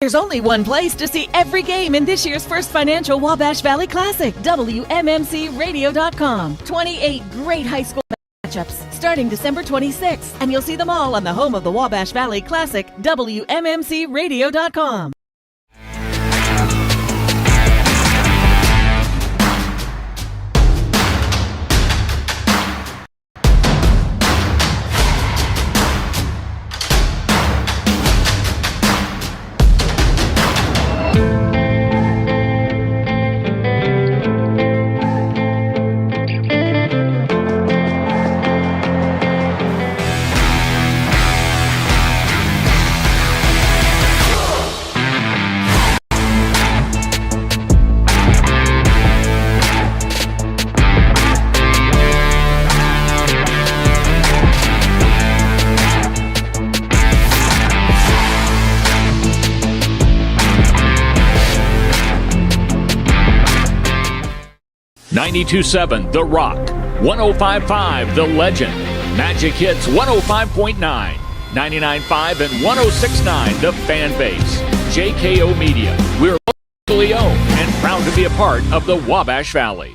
There's only one place to see every game in this year's First Financial Wabash Valley Classic, WMMCRadio.com. 28 great high school matchups starting December 26th, and you'll see them all on the home of the Wabash Valley Classic, WMMCRadio.com. .927 The Rock, 105.5 The Legend, Magic Hits 105.9, 99.5 and 106.9 The Fan Base. JKO Media, we're locally owned and proud to be a part of the Wabash Valley.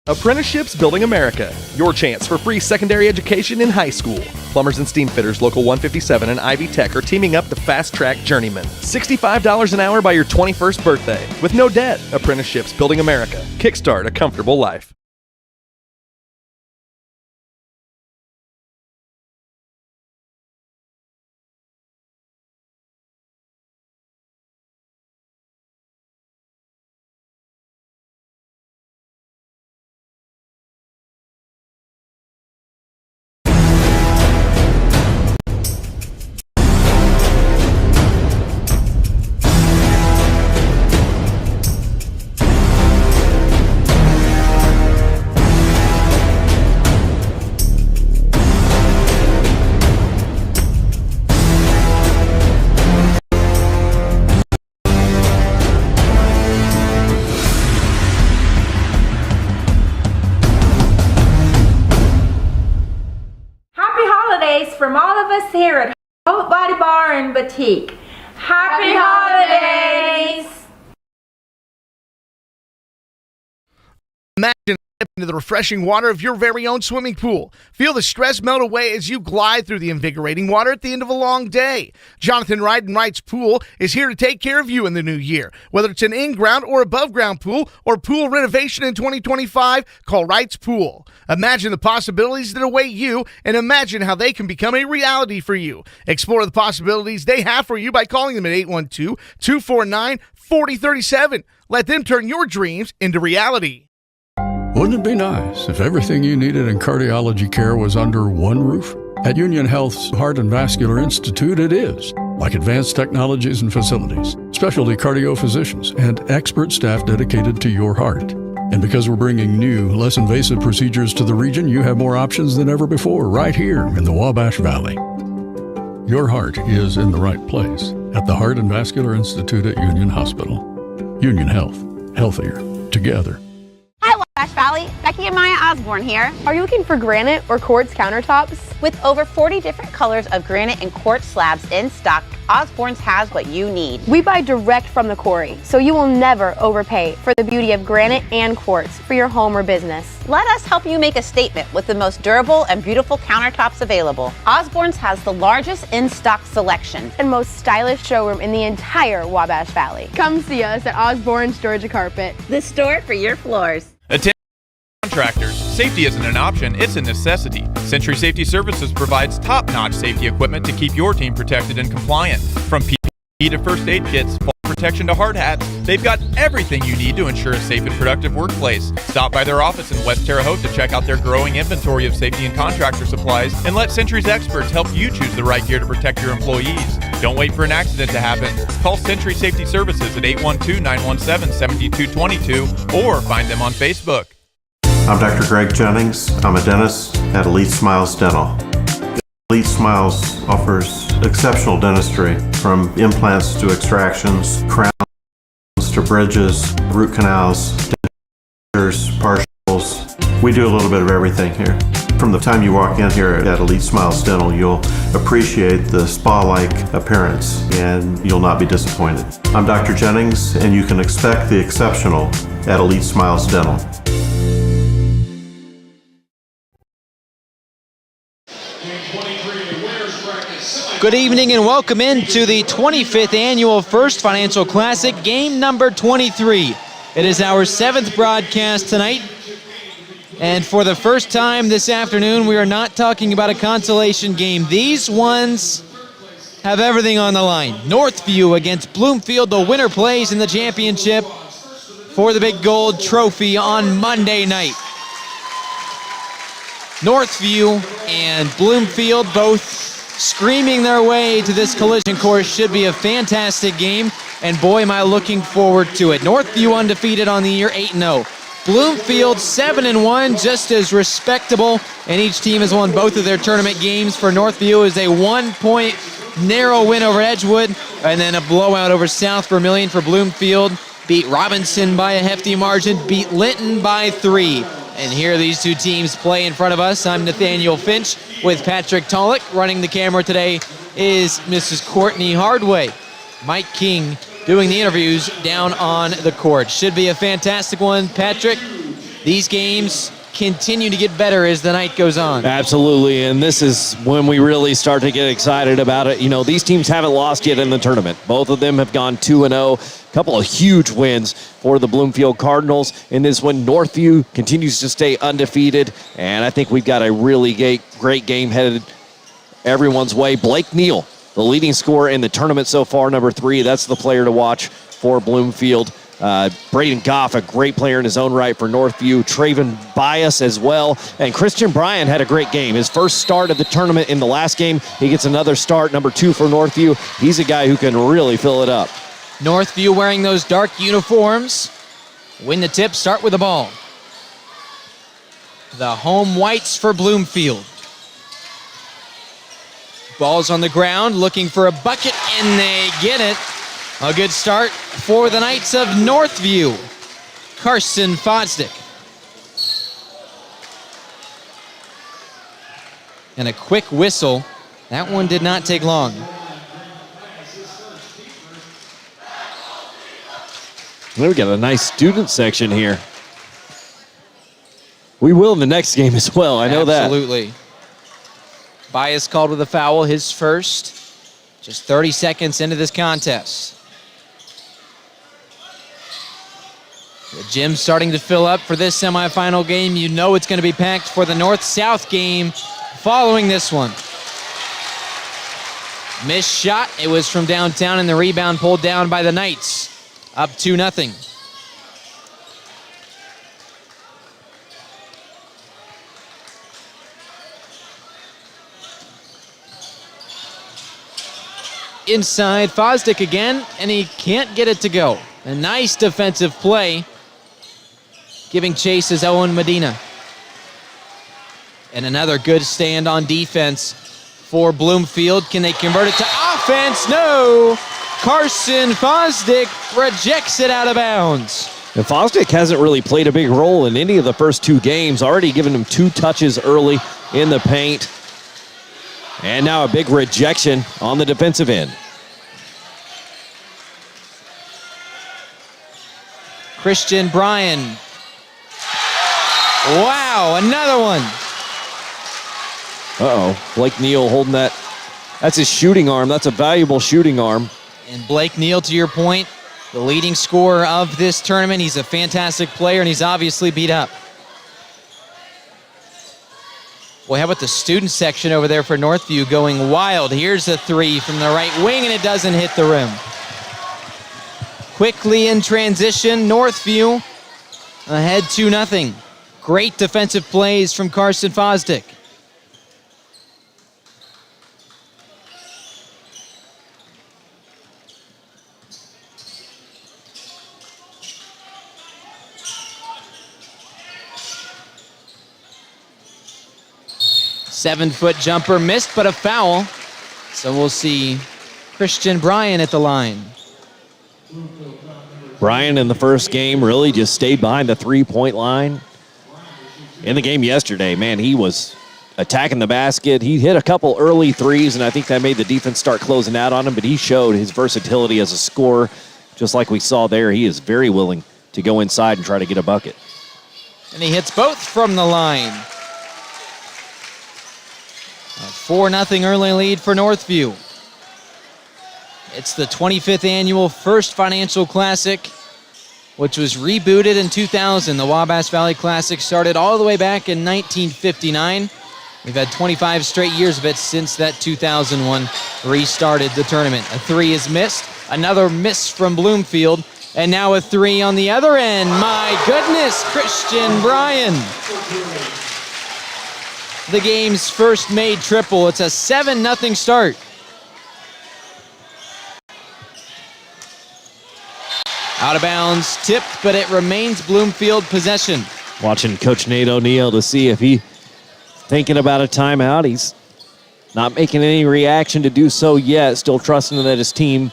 Apprenticeships Building America, your chance for free secondary education in high school. Plumbers and Steam Fitters Local 157 and Ivy Tech are teaming up to fast-track journeyman. $65 an hour by your 21st birthday. With no debt. Apprenticeships Building America. Kickstart a comfortable life. From all of us here at Hope Body Bar and Boutique. Happy holidays! Imagine into the refreshing water of your very own swimming pool. Feel the stress melt away as you glide through the invigorating water at the end of a long day. Jonathan Wright and Wright's Pool is here to take care of you in the new year. Whether it's an in-ground or above-ground pool or pool renovation in 2025, call Wright's Pool. Imagine the possibilities that await you and imagine how they can become a reality for you. Explore the possibilities they have for you by calling them at 812-249-4037. Let them turn your dreams into reality. Wouldn't it be nice if everything you needed in cardiology care was under one roof? At Union Health's Heart and Vascular Institute, it is. Like advanced technologies and facilities, specialty cardio physicians, and expert staff dedicated to your heart. And because we're bringing new, less invasive procedures to the region, you have more options than ever before right here in the Wabash Valley. Your heart is in the right place at the Heart and Vascular Institute at Union Hospital. Union Health. Healthier. Together. Hi, Wabash Valley. Becky and Maya Osborne here. Are you looking for granite or quartz countertops? With over 40 different colors of granite and quartz slabs in stock, Osborne's has what you need. We buy direct from the quarry, so you will never overpay for the beauty of granite and quartz for your home or business. Let us help you make a statement with the most durable and beautiful countertops available. Osborne's has the largest in-stock selection and most stylish showroom in the entire Wabash Valley. Come see us at Osborne's Georgia Carpet, the store for your floors. Contractors, safety isn't an option, it's a necessity. Century Safety Services provides top-notch safety equipment to keep your team protected and compliant. From PPE to first aid kits, fall protection to hard hats, they've got everything you need to ensure a safe and productive workplace. Stop by their office in West Terre Haute to check out their growing inventory of safety and contractor supplies, and let Century's experts help you choose the right gear to protect your employees. Don't wait for an accident to happen. Call Century Safety Services at 812-917-7222 or find them on Facebook. I'm Dr. Greg Jennings. I'm a dentist at Elite Smiles Dental. Elite Smiles offers exceptional dentistry, from implants to extractions, crowns to bridges, root canals, dentures, partials. We do a little bit of everything here. From the time you walk in here at Elite Smiles Dental, you'll appreciate the spa-like appearance and you'll not be disappointed. I'm Dr. Jennings, and you can expect the exceptional at Elite Smiles Dental. Good evening and welcome into the 25th Annual First Financial Classic, game number 23. It is our 7th broadcast tonight. And for the first time this afternoon, we are not talking about a consolation game. These ones have everything on the line. Northview against Bloomfield. The winner plays in the championship for the big gold trophy on Monday night. Northview and Bloomfield both screaming their way to this collision course. Should be a fantastic game, and boy, am I looking forward to it. Northview undefeated on the year, 8-0. Bloomfield 7-1, just as respectable, and each team has won both of their tournament games. For Northview is a 1-point narrow win over Edgewood, and then a blowout over South Vermilion. For Bloomfield, beat Robinson by a hefty margin, beat Linton by 3. And here these two teams play in front of us. I'm Nathaniel Finch with Patrick Tolick. Running the camera today is Mrs. Courtney Hardway. Mike King doing the interviews down on the court. Should be a fantastic one. Patrick, these games continue to get better as the night goes on. Absolutely, and this is when we really start to get excited about it. You know, these teams haven't lost yet in the tournament. Both of them have gone 2-0. A couple of huge wins for the Bloomfield Cardinals. In this one, Northview continues to stay undefeated, and I think we've got a really great game headed everyone's way. Blake Neal, the leading scorer in the tournament so far, number 3. That's the player to watch for Bloomfield. Braden Goff, a great player in his own right for Northview. Traven Bias as well. And Christian Bryan had a great game. His first start of the tournament in the last game. He gets another start, number 2 for Northview. He's a guy who can really fill it up. Northview wearing those dark uniforms. Win the tip, start with the ball. The home whites for Bloomfield. Ball's on the ground, looking for a bucket, and they get it. A good start for the Knights of Northview. Carson Fosdick. And a quick whistle. That one did not take long. We got a nice student section here. We will in the next game as well, I know that. Absolutely. Bias called with a foul, his first. Just 30 seconds into this contest. The gym's starting to fill up for this semifinal game. You know it's going to be packed for the North-South game following this one. Missed shot. It was from downtown, and the rebound pulled down by the Knights. Up 2-0. Inside, Fosdick again, and he can't get it to go. A nice defensive play. Giving chase is Owen Medina. And another good stand on defense for Bloomfield. Can they convert it to offense? No! Carson Fosdick rejects it out of bounds. And Fosdick hasn't really played a big role in any of the first 2 games. Already given him 2 touches early in the paint. And now a big rejection on the defensive end. Christian Bryan. Wow, another one. Uh-oh, Blake Neal holding that. That's his shooting arm. That's a valuable shooting arm. And Blake Neal, to your point, the leading scorer of this tournament. He's a fantastic player, and he's obviously beat up. Boy, how about the student section over there for Northview going wild. Here's a 3 from the right wing, and it doesn't hit the rim. Quickly in transition, Northview ahead 2-0. Great defensive plays from Carson Fosdick. Seven-foot jumper missed, but a foul. So we'll see Christian Bryan at the line. Bryan in the first game really just stayed behind the three-point line. In the game yesterday, man, he was attacking the basket. He hit a couple early threes, and I think that made the defense start closing out on him, but he showed his versatility as a scorer. Just like we saw there, he is very willing to go inside and try to get a bucket. And he hits both from the line. A 4-0 early lead for Northview. It's the 25th annual First Financial Classic, which was rebooted in 2000. The Wabash Valley Classic started all the way back in 1959. We've had 25 straight years of it since that 2001 restarted the tournament. A three is missed, another miss from Bloomfield, and now a three on the other end. My goodness, Christian Bryan. The game's first made triple. It's a 7-0 start. Out of bounds, tipped, but it remains Bloomfield possession. Watching Coach Nate O'Neill to see if he's thinking about a timeout. He's not making any reaction to do so yet, still trusting that his team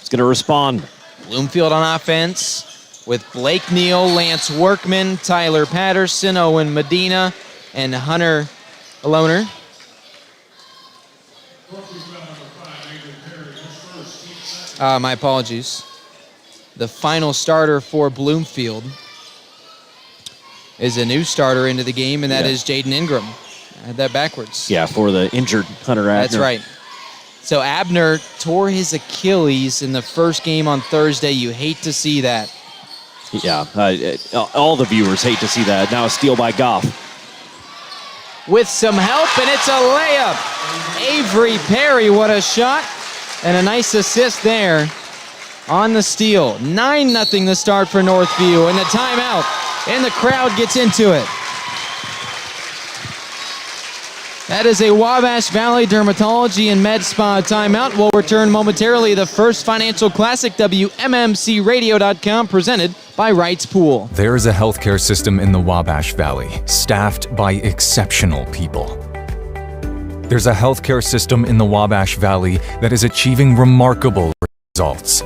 is going to respond. Bloomfield on offense with Blake Neal, Lance Workman, Tyler Patterson, Owen Medina, and Hunter Aloner. My apologies. The final starter for Bloomfield is a new starter into the game, and that is Jaden Ingram. I had that backwards. Yeah, for the injured Hunter Abner. That's right. So Abner tore his Achilles in the first game on Thursday. You hate to see that. Yeah, all the viewers hate to see that. Now a steal by Goff. With some help, and it's a layup. Avery Perry, what a shot. And a nice assist there on the steal. 9-0 the start for Northview, and the timeout. And the crowd gets into it. That is a Wabash Valley Dermatology and Med Spa timeout. We'll return momentarily. The First Financial Classic, WMMCRadio.com, presented by Wright's Pool. There is a healthcare system in the Wabash Valley, staffed by exceptional people. There's a healthcare system in the Wabash Valley that is achieving remarkable results.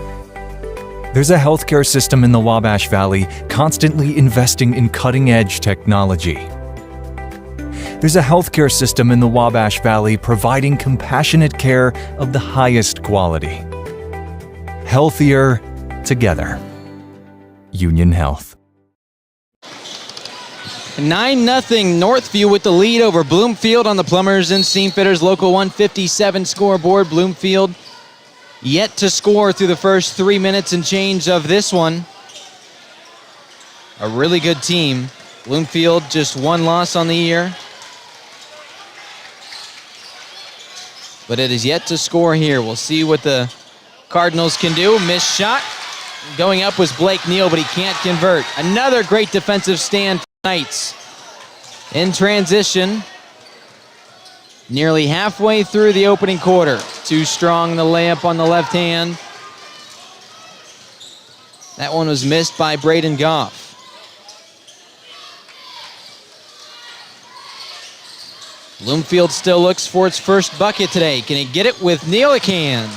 There's a healthcare system in the Wabash Valley constantly investing in cutting-edge technology. There's a healthcare system in the Wabash Valley providing compassionate care of the highest quality. Healthier together. Union Health. 9-0 Northview with the lead over Bloomfield on the Plumbers and Steamfitters Local 157 scoreboard. Bloomfield yet to score through the first 3 minutes and change of this one. A really good team. Bloomfield just one loss on the year. But it is yet to score here. We'll see what the Cardinals can do. Missed shot. Going up was Blake Neal, but he can't convert. Another great defensive stand for the Knights. In transition, nearly halfway through the opening quarter. Too strong, the layup on the left hand. That one was missed by Braden Goff. Bloomfield still looks for its first bucket today. Can he get it with Neal? He can.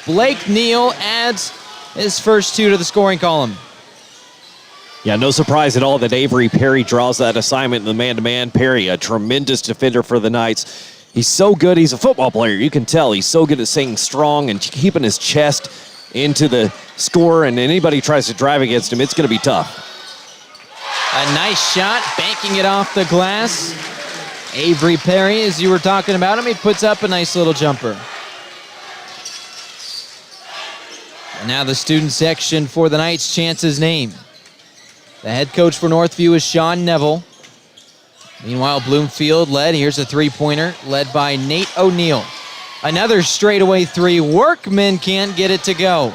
Blake Neal adds his first two to the scoring column. Yeah, no surprise at all that Avery Perry draws that assignment in the man-to-man. Perry, a tremendous defender for the Knights. He's so good. He's a football player. You can tell he's so good at staying strong and keeping his chest into the score, and anybody tries to drive against him, it's going to be tough. A nice shot, banking it off the glass. Avery Perry, as you were talking about him, he puts up a nice little jumper. And now the student section for the Knights chants his name. The head coach for Northview is Sean Neville. Meanwhile, Bloomfield led. Here's a three-pointer led by Nate O'Neill. Another straightaway three. Workman can't get it to go.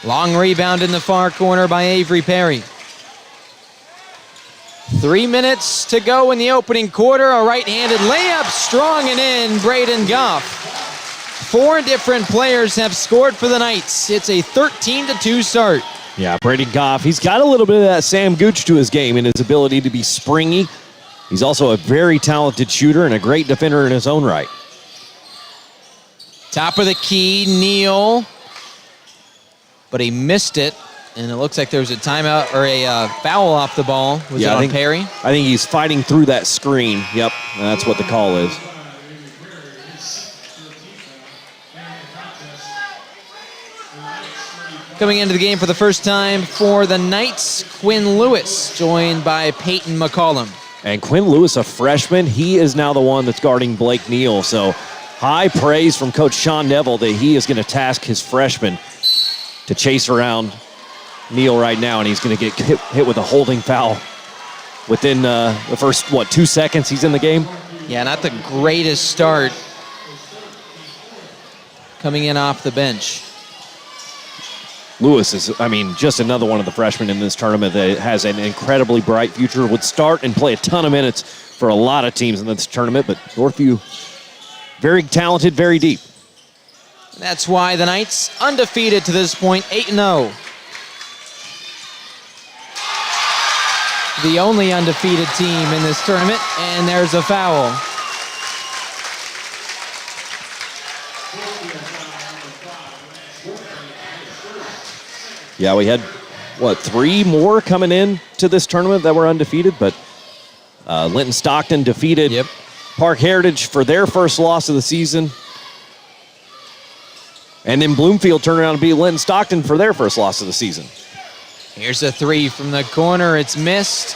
Long rebound in the far corner by Avery Perry. 3 minutes to go in the opening quarter. A right-handed layup, strong and in. Braden Goff. 4 different players have scored for the Knights. It's a 13-2 start. Yeah, Braden Goff, he's got a little bit of that Sam Gooch to his game in his ability to be springy. He's also a very talented shooter and a great defender in his own right. Top of the key, Neal. But he missed it. And it looks like there was a timeout or a foul off the ball. Was it on Perry? I think he's fighting through that screen. Yep, that's what the call is. Coming into the game for the first time for the Knights, Quinn Lewis, joined by Peyton McCollum. And Quinn Lewis, a freshman, he is now the one that's guarding Blake Neal. So high praise from Coach Sean Neville that he is going to task his freshman to chase around Neal right now, and he's going to get hit with a holding foul within the first, 2 seconds he's in the game? Yeah, not the greatest start coming in off the bench. Lewis is, just another one of the freshmen in this tournament that has an incredibly bright future, would start and play a ton of minutes for a lot of teams in this tournament, but Northview, very talented, very deep. That's why the Knights, undefeated to this point, 8-0. The only undefeated team in this tournament, and there's a foul. Yeah, we had, 3 more coming in to this tournament that were undefeated, but Linton Stockton defeated Park Heritage for their first loss of the season. And then Bloomfield turned around to beat Linton Stockton for their first loss of the season. Here's a 3 from the corner. It's missed.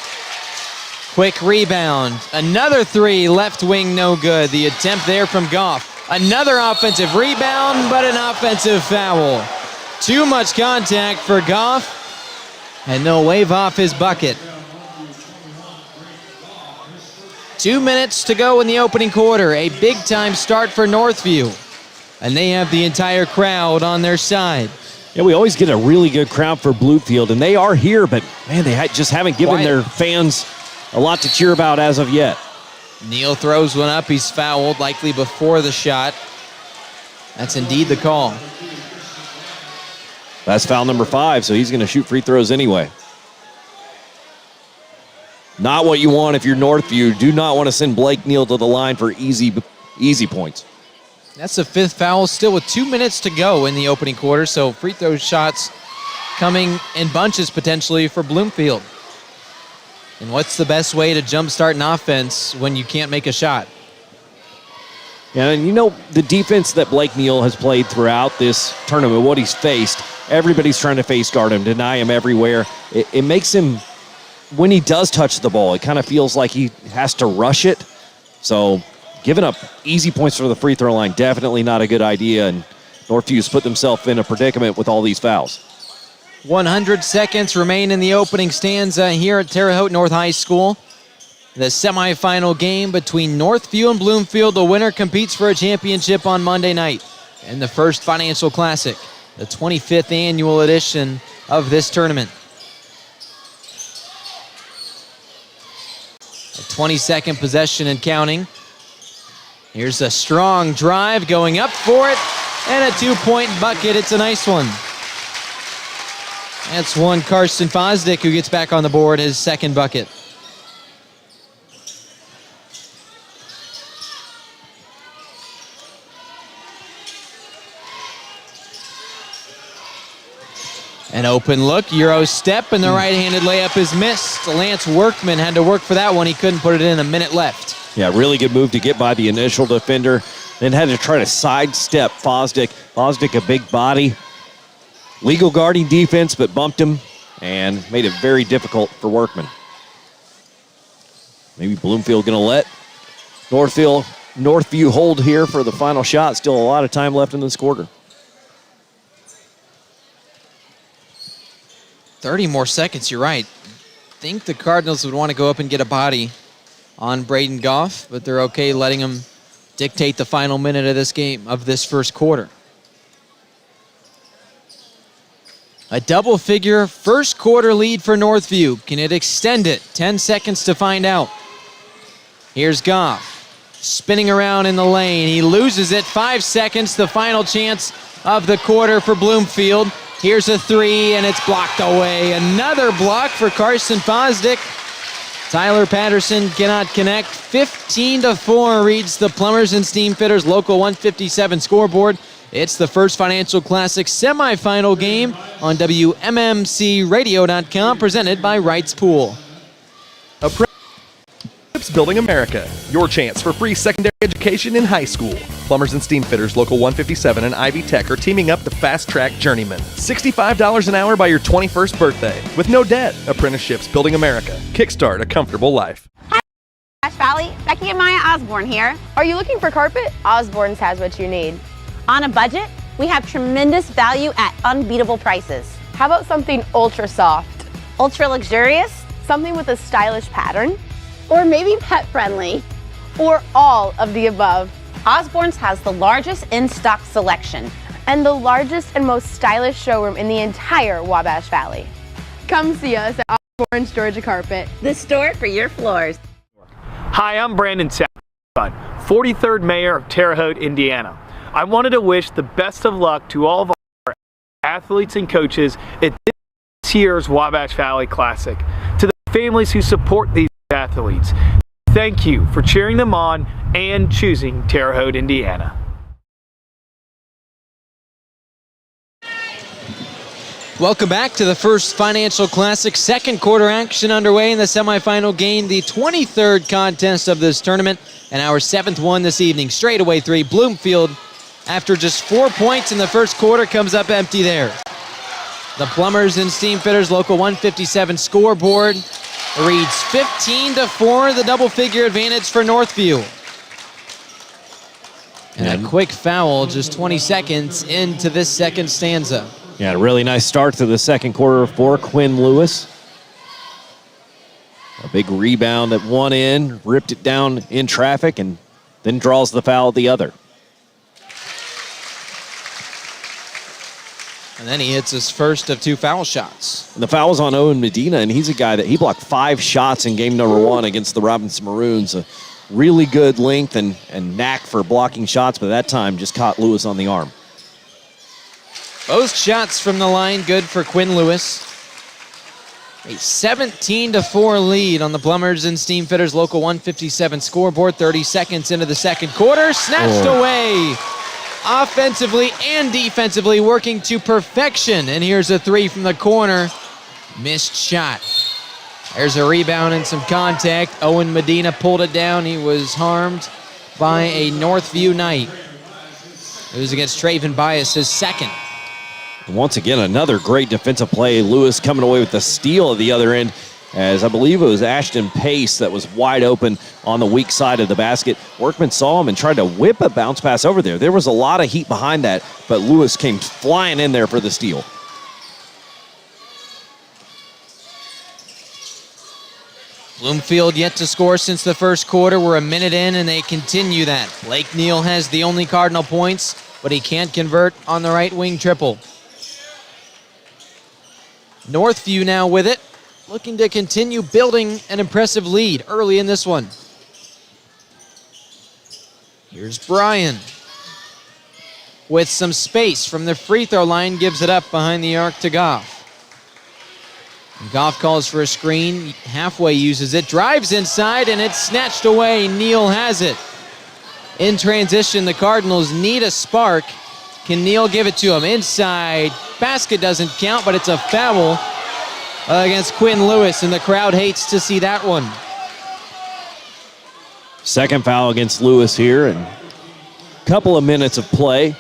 Quick rebound. Another 3, left wing, no good. The attempt there from Goff. Another offensive rebound, but an offensive foul. Too much contact for Goff, and they'll wave off his bucket. 2 minutes to go in the opening quarter. A big-time start for Northview, and they have the entire crowd on their side. Yeah, we always get a really good crowd for Bloomfield, and they are here, but, man, they just haven't given their fans a lot to cheer about as of yet. Neal throws one up. He's fouled, likely before the shot. That's indeed the call. That's foul number 5, so he's going to shoot free throws anyway. Not what you want if you're Northview. Do not want to send Blake Neal to the line for easy points. That's the 5th foul, still with 2 minutes to go in the opening quarter, so free throw shots coming in bunches potentially for Bloomfield. And what's the best way to jumpstart an offense when you can't make a shot? Yeah, and the defense that Blake Neal has played throughout this tournament, what he's faced, everybody's trying to face guard him, deny him everywhere. It makes him, when he does touch the ball, it kind of feels like he has to rush it. So giving up easy points for the free throw line, definitely not a good idea, and Northview's put themselves in a predicament with all these fouls. 100 seconds remain in the opening stanza here at Terre Haute North High School. The semifinal game between Northview and Bloomfield. The winner competes for a championship on Monday night in the First Financial Classic, the 25th annual edition of this tournament. A 22nd possession and counting. Here's a strong drive going up for it, and a 2-point bucket. It's a nice one. That's one Karsten Fosdick who gets back on the board, his second bucket. An open look, Euro step, and the right-handed layup is missed. Lance Workman had to work for that one. He couldn't put it in, a minute left. Yeah, really good move to get by the initial defender. Then had to try to sidestep Fosdick. Fosdick, a big body. Legal guarding defense, but bumped him and made it very difficult for Workman. Maybe Bloomfield going to let Northview hold here for the final shot. Still a lot of time left in this quarter. 30 more seconds, you're right. I think the Cardinals would want to go up and get a body on Braden Goff, but they're okay letting him dictate the final minute of this game, of this first quarter. A double-figure first quarter lead for Northview. Can it extend it? 10 seconds to find out. Here's Goff, spinning around in the lane. He loses it. 5 seconds, the final chance of the quarter for Bloomfield. Here's a 3, and it's blocked away. Another block for Karsten Fosdick. Tyler Patterson cannot connect. 15-4 reads the Plumbers and Steam Fitters Local 157 scoreboard. It's the First Financial Classic semifinal game on WMMCRadio.com, presented by Wrights Pool. Apprenticeships Building America, your chance for free secondary education in high school. Plumbers and Steam Fitters Local 157 and Ivy Tech are teaming up to fast-track journeyman. $65 an hour by your 21st birthday. With no debt. Apprenticeships Building America. Kickstart a comfortable life. Wabash Valley, Becky and Maya Osborne here. Are you looking for carpet? Osborne's has what you need. On a budget, we have tremendous value at unbeatable prices. How about something ultra soft? Ultra luxurious? Something with a stylish pattern? Or maybe pet friendly? Or all of the above? Osborne's has the largest in-stock selection and the largest and most stylish showroom in the entire Wabash Valley. Come see us at Osborne's Georgia Carpet, the store for your floors. Hi, I'm Brandon Sapp, 43rd Mayor of Terre Haute, Indiana. I wanted to wish the best of luck to all of our athletes and coaches at this year's Wabash Valley Classic. To the families who support these athletes, thank you for cheering them on and choosing Terre Haute, Indiana. Welcome back to the First Financial Classic. Second quarter action underway in the semifinal game, the 23rd contest of this tournament, and our 7th one this evening. Straightaway three, Bloomfield, after just 4 points in the first quarter, comes up empty there. The Plumbers and Steam Fitters Local 157 scoreboard reads 15-4, the double-figure advantage for Northview. And a quick foul just 20 seconds into this second stanza. Yeah, a really nice start to the second quarter for Quinn Lewis. A big rebound at one end, ripped it down in traffic, and then draws the foul at the other. And then he hits his first of 2 foul shots. And the foul's on Owen Medina, and he's a guy that he blocked 5 shots in game number 1 against the Robinson Maroons. A really good length and knack for blocking shots, but that time just caught Lewis on the arm. Both shots from the line good for Quinn Lewis. A 17-4 lead on the Plumbers and Steam Fitters Local 157 scoreboard. 30 seconds into the second quarter. Snatched away. Offensively and defensively working to perfection. And here's a 3 from the corner. Missed shot. There's a rebound and some contact. Owen Medina pulled it down. He was harmed by a Northview Knight. It was against Traven Bias, his second. Once again, another great defensive play. Lewis coming away with the steal at the other end, as I believe it was Ashton Pace that was wide open on the weak side of the basket. Workman saw him and tried to whip a bounce pass over there. There was a lot of heat behind that, but Lewis came flying in there for the steal. Bloomfield yet to score since the first quarter. We're a minute in, and they continue that. Blake Neal has the only Cardinal points, but he can't convert on the right wing triple. Northview now with it, looking to continue building an impressive lead early in this one. Here's Bryan. With some space from the free throw line, gives it up behind the arc to Goff. Goff calls for a screen, halfway uses it, drives inside, and it's snatched away. Neal has it. In transition, the Cardinals need a spark. Can Neal give it to him? Inside, basket doesn't count, but it's a foul against Quinn Lewis, and the crowd hates to see that one. Second foul against Lewis here, and a couple of minutes of play.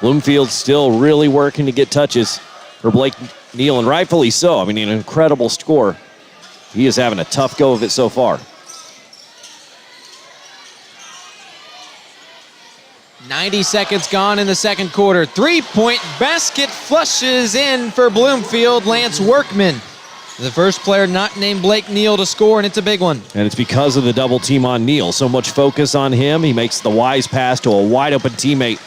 Bloomfield still really working to get touches for Blake Neal, and rightfully so. I mean, an incredible score. He is having a tough go of it so far. 90 seconds gone in the second quarter. Three-point basket flushes in for Bloomfield. Lance Workman, the first player not named Blake Neal to score, and it's a big one. And it's because of the double team on Neal. So much focus on him. He makes the wise pass to a wide open teammate,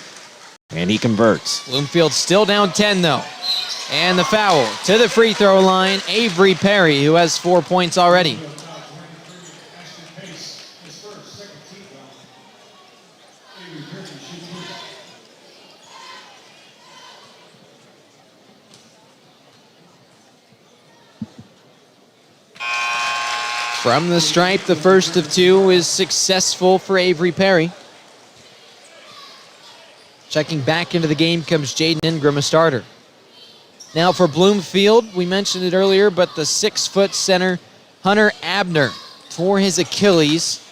and he converts. Bloomfield still down 10, though. And the foul to the free throw line, Avery Perry, who has 4 points already. From the stripe, the first of 2 is successful for Avery Perry. Checking back into the game comes Jaden Ingram, a starter. Now for Bloomfield, we mentioned it earlier, but the 6-foot center, Hunter Abner, tore his Achilles.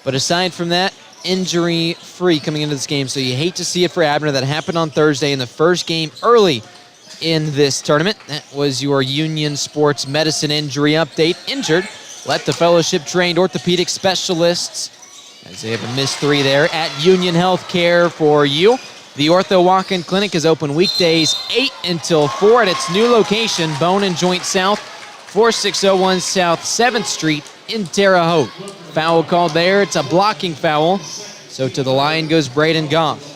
But aside from that, injury-free coming into this game. So you hate to see it for Abner. That happened on Thursday in the first game early in this tournament. That was your Union Sports Medicine injury update. Injured, let the fellowship-trained orthopedic specialists, as they have a missed 3 there, at Union Healthcare for you. The Ortho Walk-In Clinic is open weekdays 8 until 4 at its new location, Bone and Joint South, 4601 South 7th Street in Terre Haute. Foul called there. It's a blocking foul. So to the line goes Braden Goff.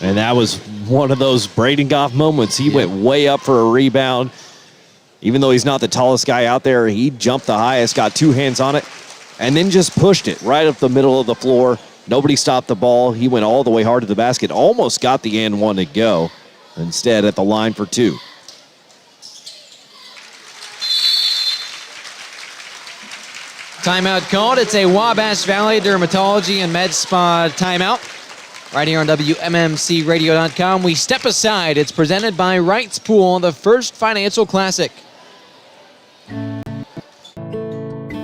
And that was one of those Braden Goff moments. He went way up for a rebound. Even though he's not the tallest guy out there, he jumped the highest, got 2 hands on it, and then just pushed it right up the middle of the floor. Nobody stopped the ball. He went all the way hard to the basket, almost got the and one to go. Instead, at the line for 2. Timeout called. It's a Wabash Valley Dermatology and Med Spa timeout. Right here on WMMCRadio.com. We step aside. It's presented by Wright's Pool, the First Financial Classic.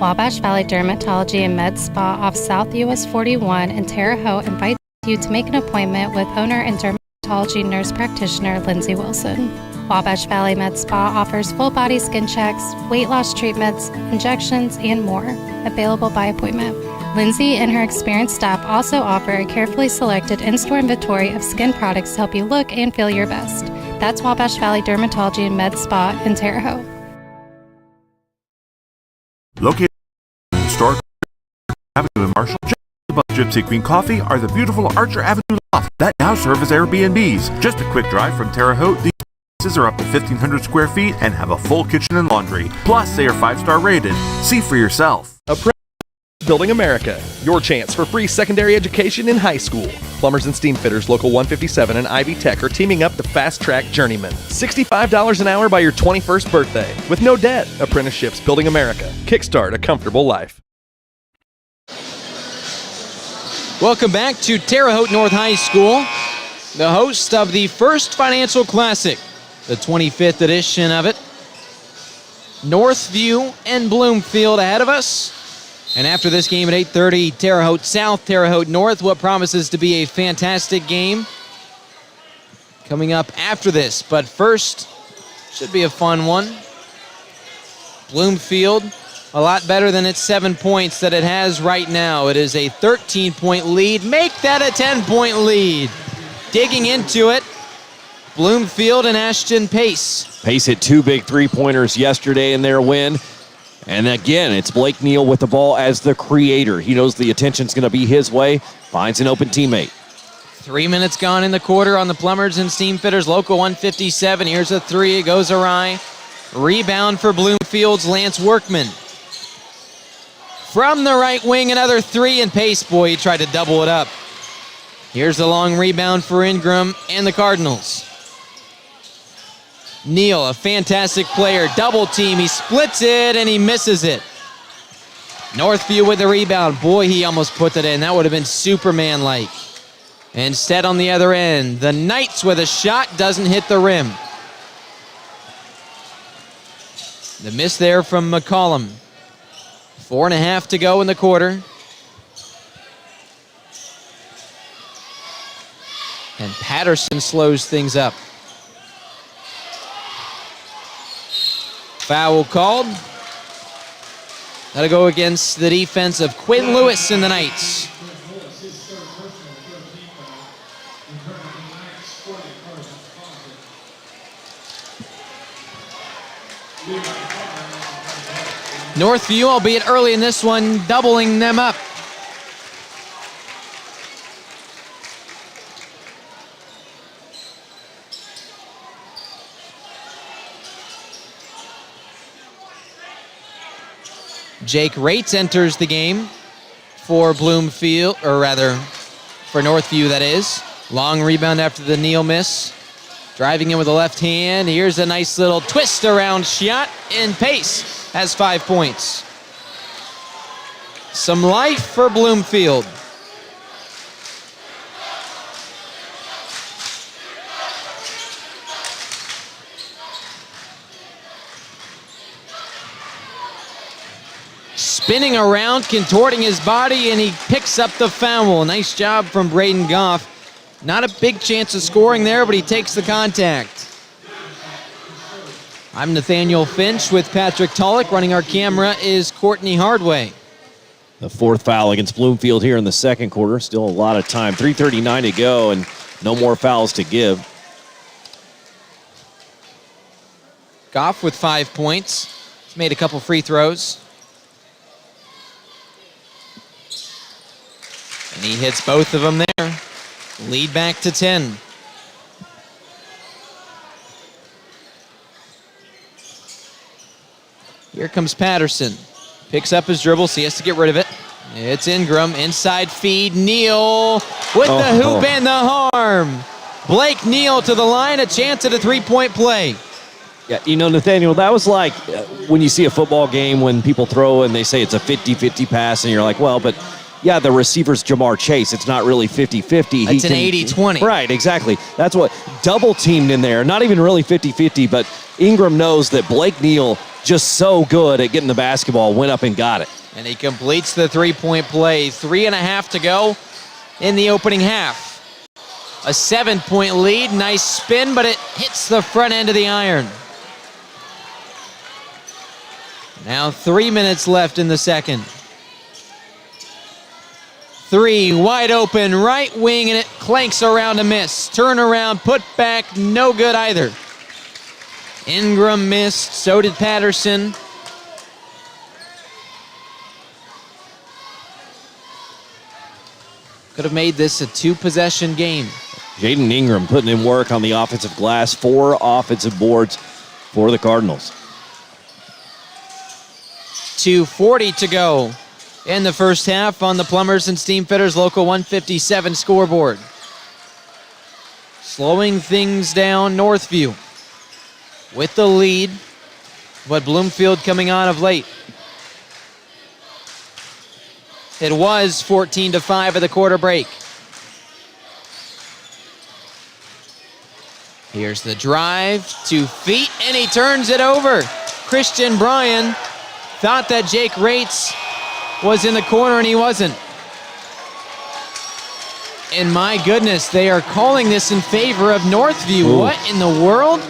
Wabash Valley Dermatology and Med Spa off South US 41 in Terre Haute invites you to make an appointment with owner and dermatology nurse practitioner Lindsay Wilson. Wabash Valley Med Spa offers full-body skin checks, weight loss treatments, injections, and more, available by appointment. Lindsay and her experienced staff also offer a carefully selected in-store inventory of skin products to help you look and feel your best. That's Wabash Valley Dermatology and Med Spa in Terre Haute. Located in historic Avenue in Marshall, just above Gypsy Queen Coffee are the beautiful Archer Avenue lofts that now serve as Airbnbs. Just a quick drive from Terre Haute, these places are up to 1,500 square feet and have a full kitchen and laundry. Plus, they are 5-star rated. See for yourself. Building America, your chance for free secondary education in high school. Plumbers and Steam Fitters Local 157 and Ivy Tech are teaming up to fast-track journeyman. $65 an hour by your 21st birthday. With no debt. Apprenticeships Building America. Kickstart a comfortable life. Welcome back to Terre Haute North High School, the host of the First Financial Classic, the 25th edition of it. Northview and Bloomfield ahead of us. And after this game at 8:30, Terre Haute South, Terre Haute North, what promises to be a fantastic game coming up after this. But first, should be a fun one. Bloomfield, a lot better than its 7 points that it has right now. It is a 13-point lead. Make that a 10-point lead. Digging into it, Bloomfield and Ashton Pace. Pace hit 2 big 3-pointers yesterday in their win. And again, it's Blake Neal with the ball as the creator. He knows the attention's going to be his way, finds an open teammate. 3 minutes gone in the quarter on the Plumbers and Steam Fitters Local 157. Here's a 3, it goes awry. Rebound for Bloomfield's Lance Workman. From the right wing, another 3, and Pace, boy, he tried to double it up. Here's the long rebound for Ingram and the Cardinals. Neal, a fantastic player, double team, he splits it and he misses it. Northview with the rebound, boy, he almost put that in. That would have been Superman-like. Instead on the other end, the Knights with a shot, doesn't hit the rim. The miss there from McCollum. 4.5 to go in the quarter. And Patterson slows things up. Foul called. That'll go against the defense of Quinn Lewis and the Knights. Northview, albeit early in this one, doubling them up. Jake Rates enters the game for Bloomfield, or rather, for Northview, that is. Long rebound after the Neal miss. Driving in with the left hand. Here's a nice little twist around shot, and Pace has 5 points. Some life for Bloomfield. spinning around, contorting his body, and he picks up the foul. Nice job from Braden Goff. Not a big chance of scoring there, but he takes the contact. I'm Nathaniel Finch with Patrick Tulloch. Running our camera is Courtney Hardway. The fourth foul against Bloomfield here in the second quarter. Still a lot of time. 3:39 to go and no more fouls to give. Goff with 5 points. He's made a couple free throws. And he hits both of them there. Lead back to 10. Here comes Patterson. Picks up his dribble, so he has to get rid of it. It's Ingram, inside feed. Neal with the hoop and the harm. Blake Neal to the line, a chance at a three-point play. Yeah, you know, Nathaniel, that was like when you see a football game when people throw and they say it's a 50-50 pass, and you're like, well, but yeah, the receiver's Jamar Chase. It's not really 50-50. It's an 80-20. Right, exactly. That's what, double teamed in there. Not even really 50-50, but Ingram knows that Blake Neal, just so good at getting the basketball, went up and got it. And he completes the three-point play. 3.5 to go in the opening half. A 7-point lead. Nice spin, but it hits the front end of the iron. Now 3 minutes left in the second. Three, wide open, right wing, and it clanks around a miss. Turn around, put back, no good either. Ingram missed, so did Patterson. Could have made this a two-possession game. Jaden Ingram putting in work on the offensive glass. 4 offensive boards for the Cardinals. 2:40 to go in the first half on the Plumbers and Steamfitters Local 157 scoreboard. Slowing things down, Northview with the lead, but Bloomfield coming on of late. It was 14-5 at the quarter break. Here's the drive, 2 feet, and he turns it over. Christian Bryan thought that Jake Rates was in the corner, and he wasn't. And my goodness, they are calling this in favor of Northview. Ooh. What in the world?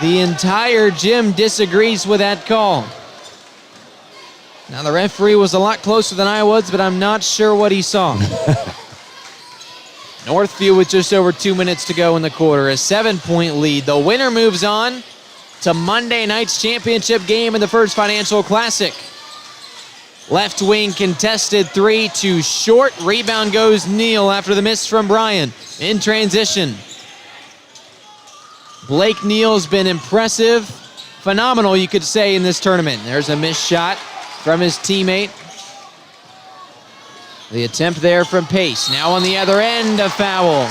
The entire gym disagrees with that call. Now, the referee was a lot closer than I was, but I'm not sure what he saw. Northview with just over 2 minutes to go in the quarter, a 7-point lead. The winner moves on to Monday night's championship game in the First Financial Classic. Left wing contested three, too short. Rebound goes Neal after the miss from Bryan. In transition. Blake Neal's been impressive, phenomenal, you could say, in this tournament. There's a missed shot from his teammate. The attempt there from Pace. Now on the other end, a foul.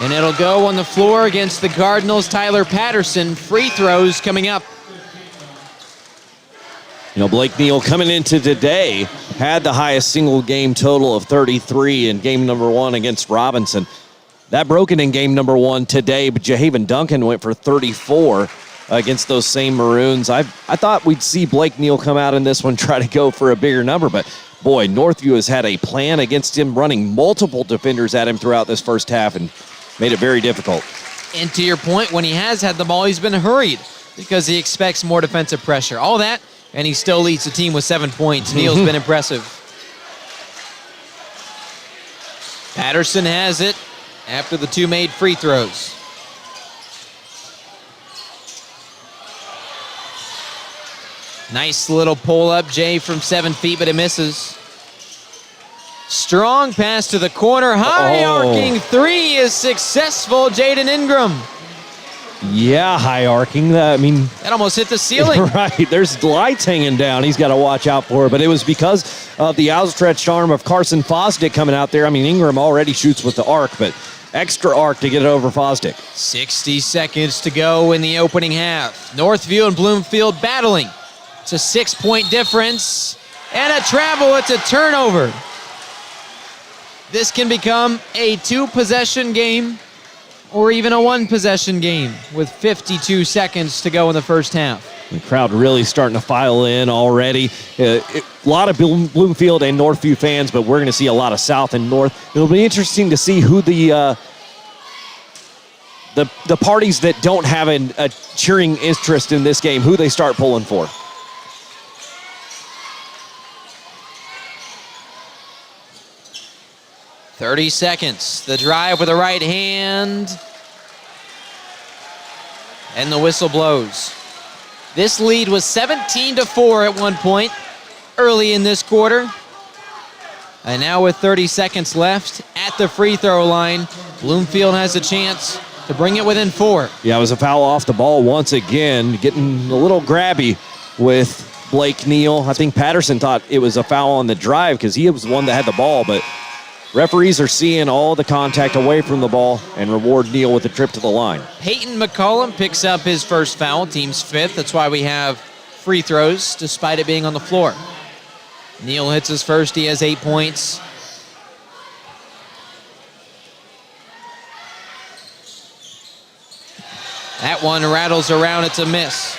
And it'll go on the floor against the Cardinals. Tyler Patterson. Free throws coming up. You know, Blake Neal coming into today had the highest single game total of 33 in game number 1 against Robinson. That broken in game number 1 today, but Jahaven Duncan went for 34 against those same Maroons. I thought we'd see Blake Neal come out in this one, try to go for a bigger number, but boy, Northview has had a plan against him, running multiple defenders at him throughout this first half and made it very difficult. And to your point, when he has had the ball, he's been hurried because he expects more defensive pressure. All that, and he still leads the team with 7 points. Neal's been impressive. Patterson has it after the 2 made free throws. Nice little pull-up, Jay, from 7 feet, but it misses. Strong pass to the corner. High arcing three is successful. Jaden Ingram. Yeah, high arcing. That almost hit the ceiling. Right, there's lights hanging down. He's got to watch out for it. But it was because of the outstretched arm of Carson Fosdick coming out there. Ingram already shoots with the arc, but extra arc to get it over Fosdick. 60 seconds to go in the opening half. Northview and Bloomfield battling. It's a 6-point difference. And a travel. It's a turnover. This can become a 2-possession game. or even a one-possession game with 52 seconds to go in the first half. The crowd really starting to file in already. A lot of Bloomfield and Northview fans, but we're going to see a lot of South and North. It'll be interesting to see who the parties that don't have a cheering interest in this game, who they start pulling for. "30 seconds. The drive with the right hand. And the whistle blows. This lead was 17-4 at one point early in this quarter. And now with 30 seconds left at the free throw line, Bloomfield has a chance to bring it within 4. Yeah, it was a foul off the ball once again, getting a little grabby with Blake Neal. I think Patterson thought it was a foul on the drive because he was the one that had the ball, but referees are seeing all the contact away from the ball and reward Neal with a trip to the line. Peyton McCollum picks up his first foul, team's 5th. That's why we have free throws, despite it being on the floor. Neal hits his first. He has 8 points. That one rattles around. It's a miss.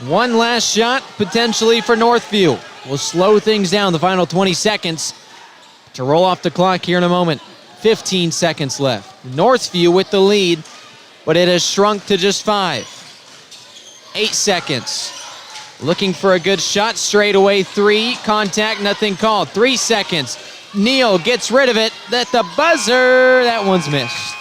One last shot, potentially for Northview. We'll slow things down the final 20 seconds to roll off the clock here in a moment. 15 seconds left. Northview with the lead, but it has shrunk to just 5. 8 seconds. Looking for a good shot, straight away 3. Contact, nothing called. 3 seconds. Neal gets rid of it. At the buzzer, that one's missed.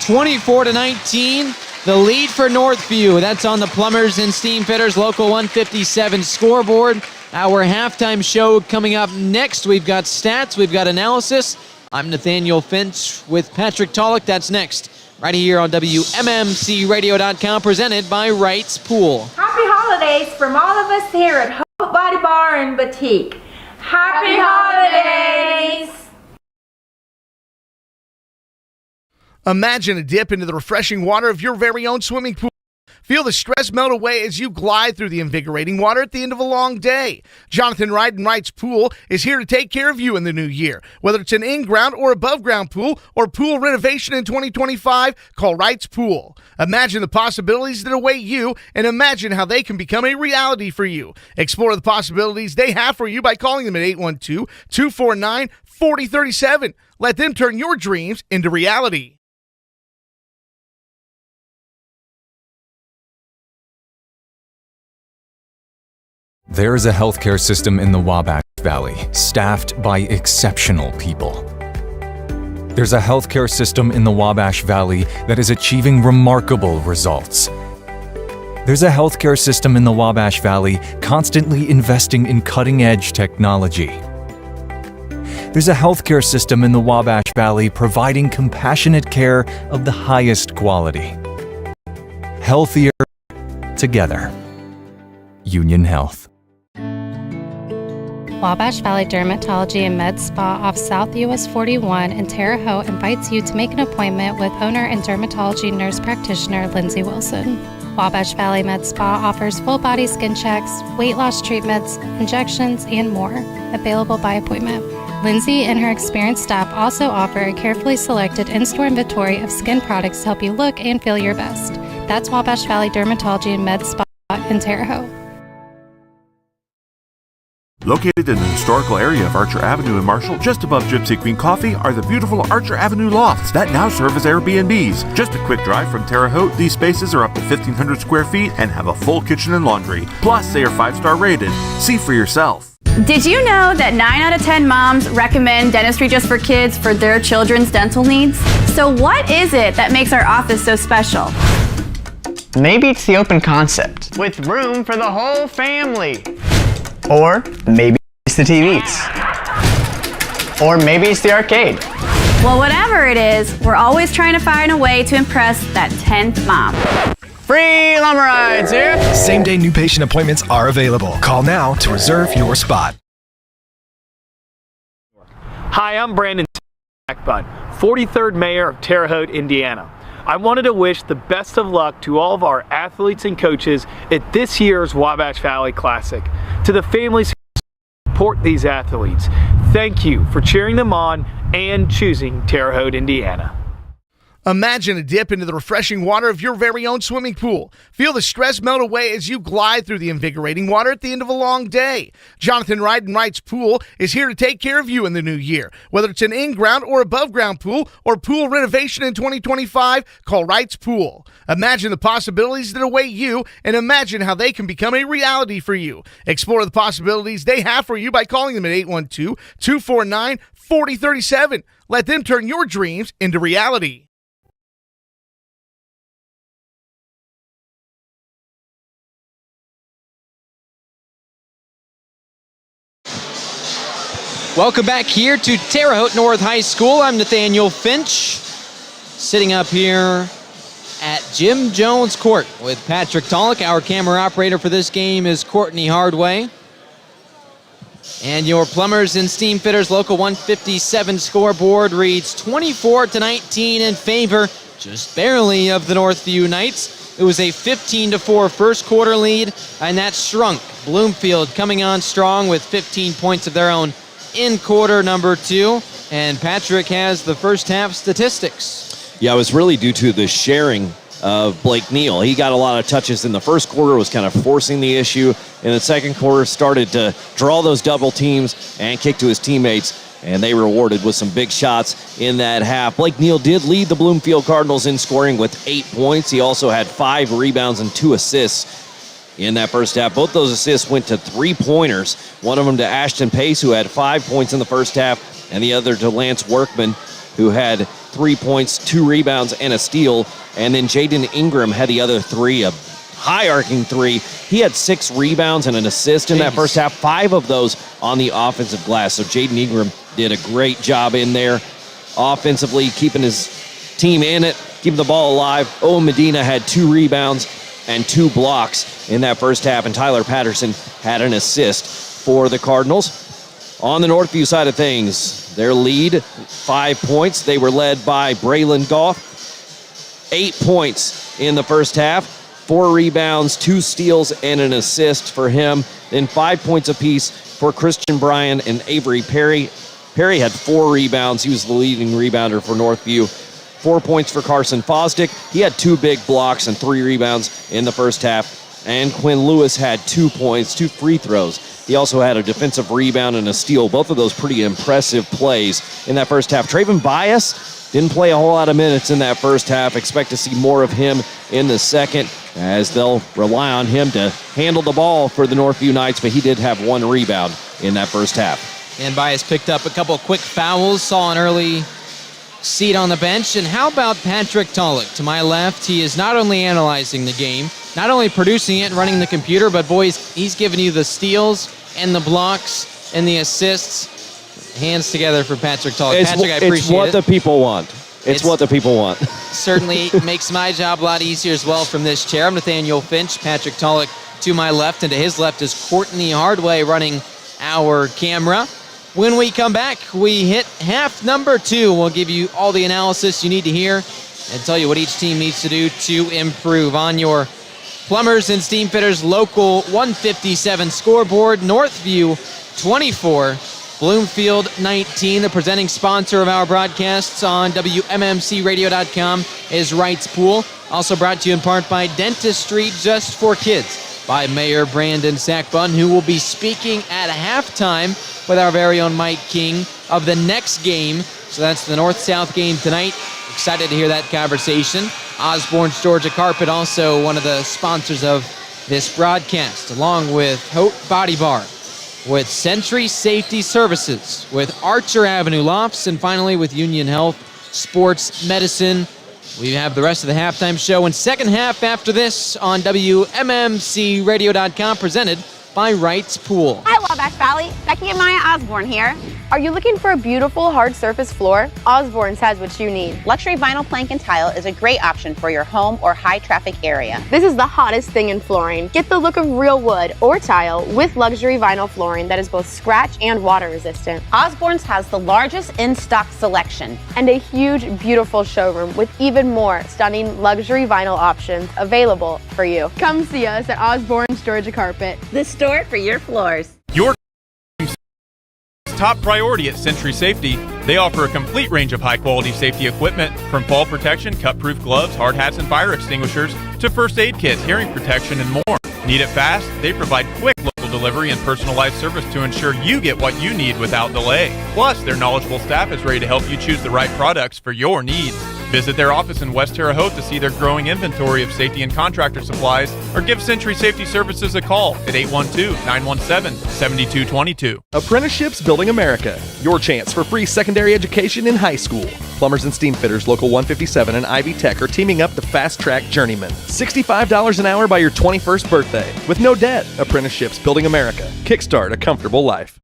24-19. The lead for Northview. That's on the Plumbers and Steam Fitters Local 157 scoreboard. Our halftime show coming up next. We've got stats, we've got analysis. I'm Nathaniel Finch with Patrick Tulloch. That's next, right here on WMMCRadio.com, presented by Wright's Pool. Happy holidays from all of us here at Hope Body Bar and Boutique. Happy holidays! Imagine a dip into the refreshing water of your very own swimming pool. Feel the stress melt away as you glide through the invigorating water at the end of a long day. Jonathan Wright and Wright's Pool is here to take care of you in the new year. Whether it's an in-ground or above-ground pool or pool renovation in 2025, call Wright's Pool. Imagine the possibilities that await you and imagine how they can become a reality for you. Explore the possibilities they have for you by calling them at 812-249-4037. Let them turn your dreams into reality. There is a healthcare system in the Wabash Valley, staffed by exceptional people. There's a healthcare system in the Wabash Valley that is achieving remarkable results. There's a healthcare system in the Wabash Valley constantly investing in cutting-edge technology. There's a healthcare system in the Wabash Valley providing compassionate care of the highest quality. Healthier together. Union Health. Wabash Valley Dermatology and Med Spa off South US 41 in Terre Haute invites you to make an appointment with owner and dermatology nurse practitioner Lindsay Wilson. Wabash Valley Med Spa offers full-body skin checks, weight loss treatments, injections, and more, available by appointment. Lindsay and her experienced staff also offer a carefully selected in-store inventory of skin products to help you look and feel your best. That's Wabash Valley Dermatology and Med Spa in Terre Haute. Located in the historical area of Archer Avenue in Marshall, just above Gypsy Queen Coffee, are the beautiful Archer Avenue lofts that now serve as Airbnbs. Just a quick drive from Terre Haute, these spaces are up to 1,500 square feet and have a full kitchen and laundry. Plus, they are 5-star rated. See for yourself. Did you know that 9 out of 10 moms recommend Dentistry Just for Kids for their children's dental needs? So what is it that makes our office so special? Maybe it's the open concept, with room for the whole family. Or maybe it's the TVs. Or maybe it's the arcade. Well, whatever it is, we're always trying to find a way to impress that 10th mom. Free lumber rides here. Same-day new patient appointments are available. Call now to reserve your spot. Hi, I'm Brandon Sackbun, 43rd Mayor of Terre Haute, Indiana. I wanted to wish the best of luck to all of our athletes and coaches at this year's Wabash Valley Classic. To the families who support these athletes. Thank you for cheering them on and choosing Terre Haute, Indiana. Imagine a dip into the refreshing water of your very own swimming pool. Feel the stress melt away as you glide through the invigorating water at the end of a long day. Jonathan Ryden Wright's Pool is here to take care of you in the new year. Whether it's an in-ground or above-ground pool or pool renovation in 2025, call Wright's Pool. Imagine the possibilities that await you and imagine how they can become a reality for you. Explore the possibilities they have for you by calling them at 812-249-4037. Let them turn your dreams into reality. Welcome back here to Terre Haute North High School. I'm Nathaniel Finch, sitting up here at Jim Jones Court with Patrick Tulloch. Our camera operator for this game is Courtney Hardway. And your plumbers and steam fitters local 157 scoreboard reads 24-19 in favor, just barely, of the Northview Knights. It was a 15-4 first quarter lead, and that shrunk. Bloomfield coming on strong with 15 points of their own in quarter number 2, and Patrick has the first half statistics. Yeah, it was really due to the sharing of Blake Neal. He got a lot of touches in the first quarter, was kind of forcing the issue. In the second quarter, started to draw those double teams and kick to his teammates, and they rewarded with some big shots in that half. Blake Neal did lead the Bloomfield Cardinals in scoring with 8 points. He also had 5 rebounds and 2 assists in that first half. Both those assists went to 3-pointers. One of them to Ashton Pace, who had 5 points in the first half, and the other to Lance Workman, who had 3 points, 2 rebounds, and a steal. And then Jaden Ingram had the other 3, a high-arcing 3. He had 6 rebounds and an assist in that first half, 5 of those on the offensive glass. So Jaden Ingram did a great job in there, offensively, keeping his team in it, keeping the ball alive. Owen Medina had 2 rebounds and 2 blocks in that first half, and Tyler Patterson had an assist for the Cardinals. On the Northview side of things, their lead, 5 points. They were led by Braylon Goff, 8 points in the first half, 4 rebounds, 2 steals, and an assist for him. Then 5 points apiece for Christian Bryan and Avery Perry. Perry had 4 rebounds. He was the leading rebounder for Northview. 4 points for Carson Fosdick. He had 2 big blocks and 3 rebounds in the first half. And Quinn Lewis had 2 points, 2 free throws. He also had a defensive rebound and a steal. Both of those pretty impressive plays in that first half. Traven Bias didn't play a whole lot of minutes in that first half. Expect to see more of him in the second, as they'll rely on him to handle the ball for the Northview Knights, but he did have 1 rebound in that first half. And Bias picked up a couple of quick fouls, saw an early seat on the bench. And how about Patrick Tulloch? To my left, he is not only analyzing the game, not only producing it and running the computer, but boys, he's giving you the steals and the blocks and the assists. Hands together for Patrick Tulloch. Patrick, I appreciate it. It's what the people want. It's what the people want. Certainly makes my job a lot easier as well from this chair. I'm Nathaniel Finch. Patrick Tulloch to my left, and to his left is Courtney Hardway running our camera. When we come back, we hit half number 2. We'll give you all the analysis you need to hear and tell you what each team needs to do to improve. On your plumbers and steam fitters local 157 scoreboard, Northview 24, Bloomfield 19. The presenting sponsor of our broadcasts on WMMCradio.com is Wright's Pool. Also brought to you in part by Dentistry Just for Kids by Mayor Brandon Sackbun, who will be speaking at halftime with our very own Mike King of the next game. So that's the North-South game tonight. Excited to hear that conversation. Osborne's Georgia Carpet, also one of the sponsors of this broadcast, along with Haute Body Bar, with Century Safety Services, with Archer Avenue Lofts, and finally with Union Health Sports Medicine. We have the rest of the halftime show and second half after this on WMMCradio.com, presented by Wright's Pool. Hi, Wabash Valley. Becky and Maya Osborne here. Are you looking for a beautiful hard surface floor? Osborne's has what you need. Luxury vinyl plank and tile is a great option for your home or high traffic area. This is the hottest thing in flooring. Get the look of real wood or tile with luxury vinyl flooring that is both scratch and water resistant. Osborne's has the largest in-stock selection and a huge, beautiful showroom with even more stunning luxury vinyl options available for you. Come see us at Osborne's Georgia Carpet, the store for your floors. Your top priority at Century Safety. They offer a complete range of high-quality safety equipment, from fall protection, cut-proof gloves, hard hats, and fire extinguishers, to first aid kits, hearing protection, and more. Need it fast? They provide quick local delivery and personalized service to ensure you get what you need without delay. Plus, their knowledgeable staff is ready to help you choose the right products for your needs. Visit their office in West Terre Haute to see their growing inventory of safety and contractor supplies, or give Century Safety Services a call at 812-917-7222. Apprenticeships Building America, your chance for free secondary education in high school. Plumbers and Steam Fitters Local 157 and Ivy Tech are teaming up to fast-track journeyman. $65 an hour by your 21st birthday, with no debt. Apprenticeships Building America. Kickstart a comfortable life.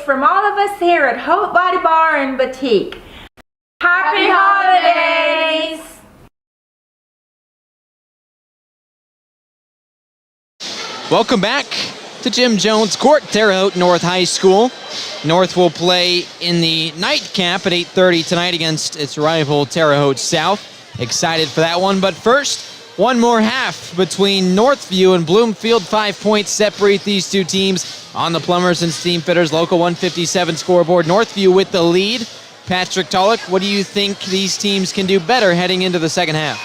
From all of us here at Hope Body Bar and Boutique. Happy holidays! Welcome back to Jim Jones Court, Terre Haute North High School. North will play in the nightcap at 8:30 tonight against its rival Terre Haute South. Excited for that one, but first, one more half between Northview and Bloomfield. 5 points separate these two teams on the Plumbers and Steam Fitters Local 157 scoreboard. Northview with the lead. Patrick Tulloch, what do you think these teams can do better heading into the second half?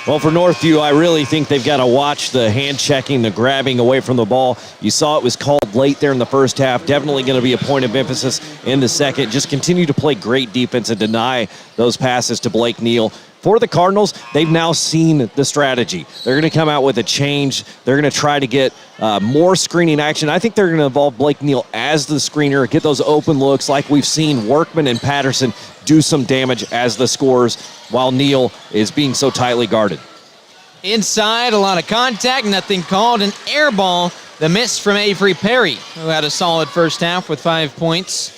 Well, for Northview, I really think they've got to watch the hand checking, the grabbing away from the ball. You saw it was called late there in the first half. Definitely going to be a point of emphasis in the second. Just continue to play great defense and deny those passes to Blake Neal. For the Cardinals, they've now seen the strategy. They're going to come out with a change. They're going to try to get more screening action. I think they're going to involve Blake Neal as the screener, get those open looks like we've seen Workman and Patterson do some damage as the scorers while Neal is being so tightly guarded. Inside, a lot of contact, nothing called. An air ball, the miss from Avery Perry, who had a solid first half with 5 points.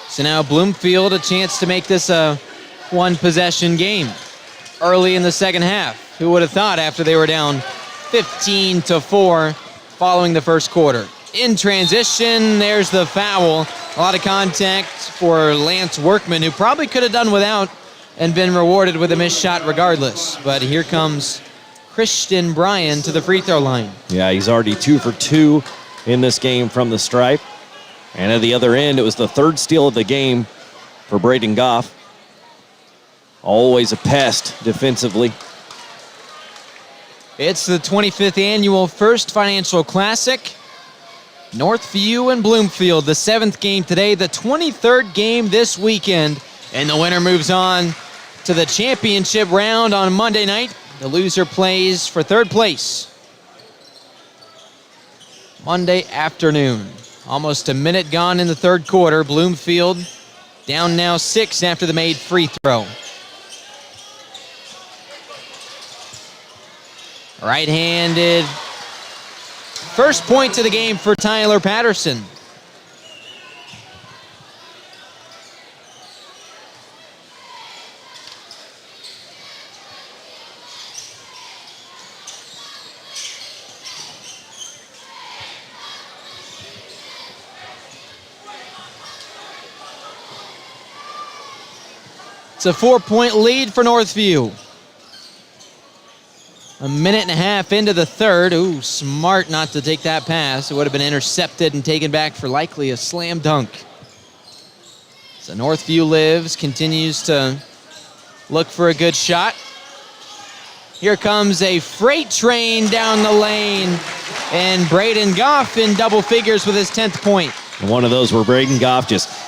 So now Bloomfield a chance to make this a one-possession game early in the second half. Who would have thought after they were down 15-4 following the first quarter. In transition, there's the foul. A lot of contact for Lance Workman, who probably could have done without and been rewarded with a missed shot regardless. But here comes Christian Bryan to the free throw line. Yeah, he's already 2 for 2 in this game from the stripe. And at the other end, it was the third steal of the game for Braden Goff. Always a pest defensively. It's the 25th annual First Financial Classic. Northview and Bloomfield, the 7th game today, the 23rd game this weekend. And the winner moves on to the championship round on Monday night. The loser plays for third place Monday afternoon. Almost a minute gone in the third quarter. Bloomfield down now 6 after the made free throw. Right-handed. First point to the game for Tyler Patterson. It's a 4-point lead for Northview. A minute and a half into the third. Ooh, smart not to take that pass. It would have been intercepted and taken back for likely a slam dunk. So Northview lives, continues to look for a good shot. Here comes a freight train down the lane. And Braden Goff in double figures with his 10th point. One of those where Braden Goff just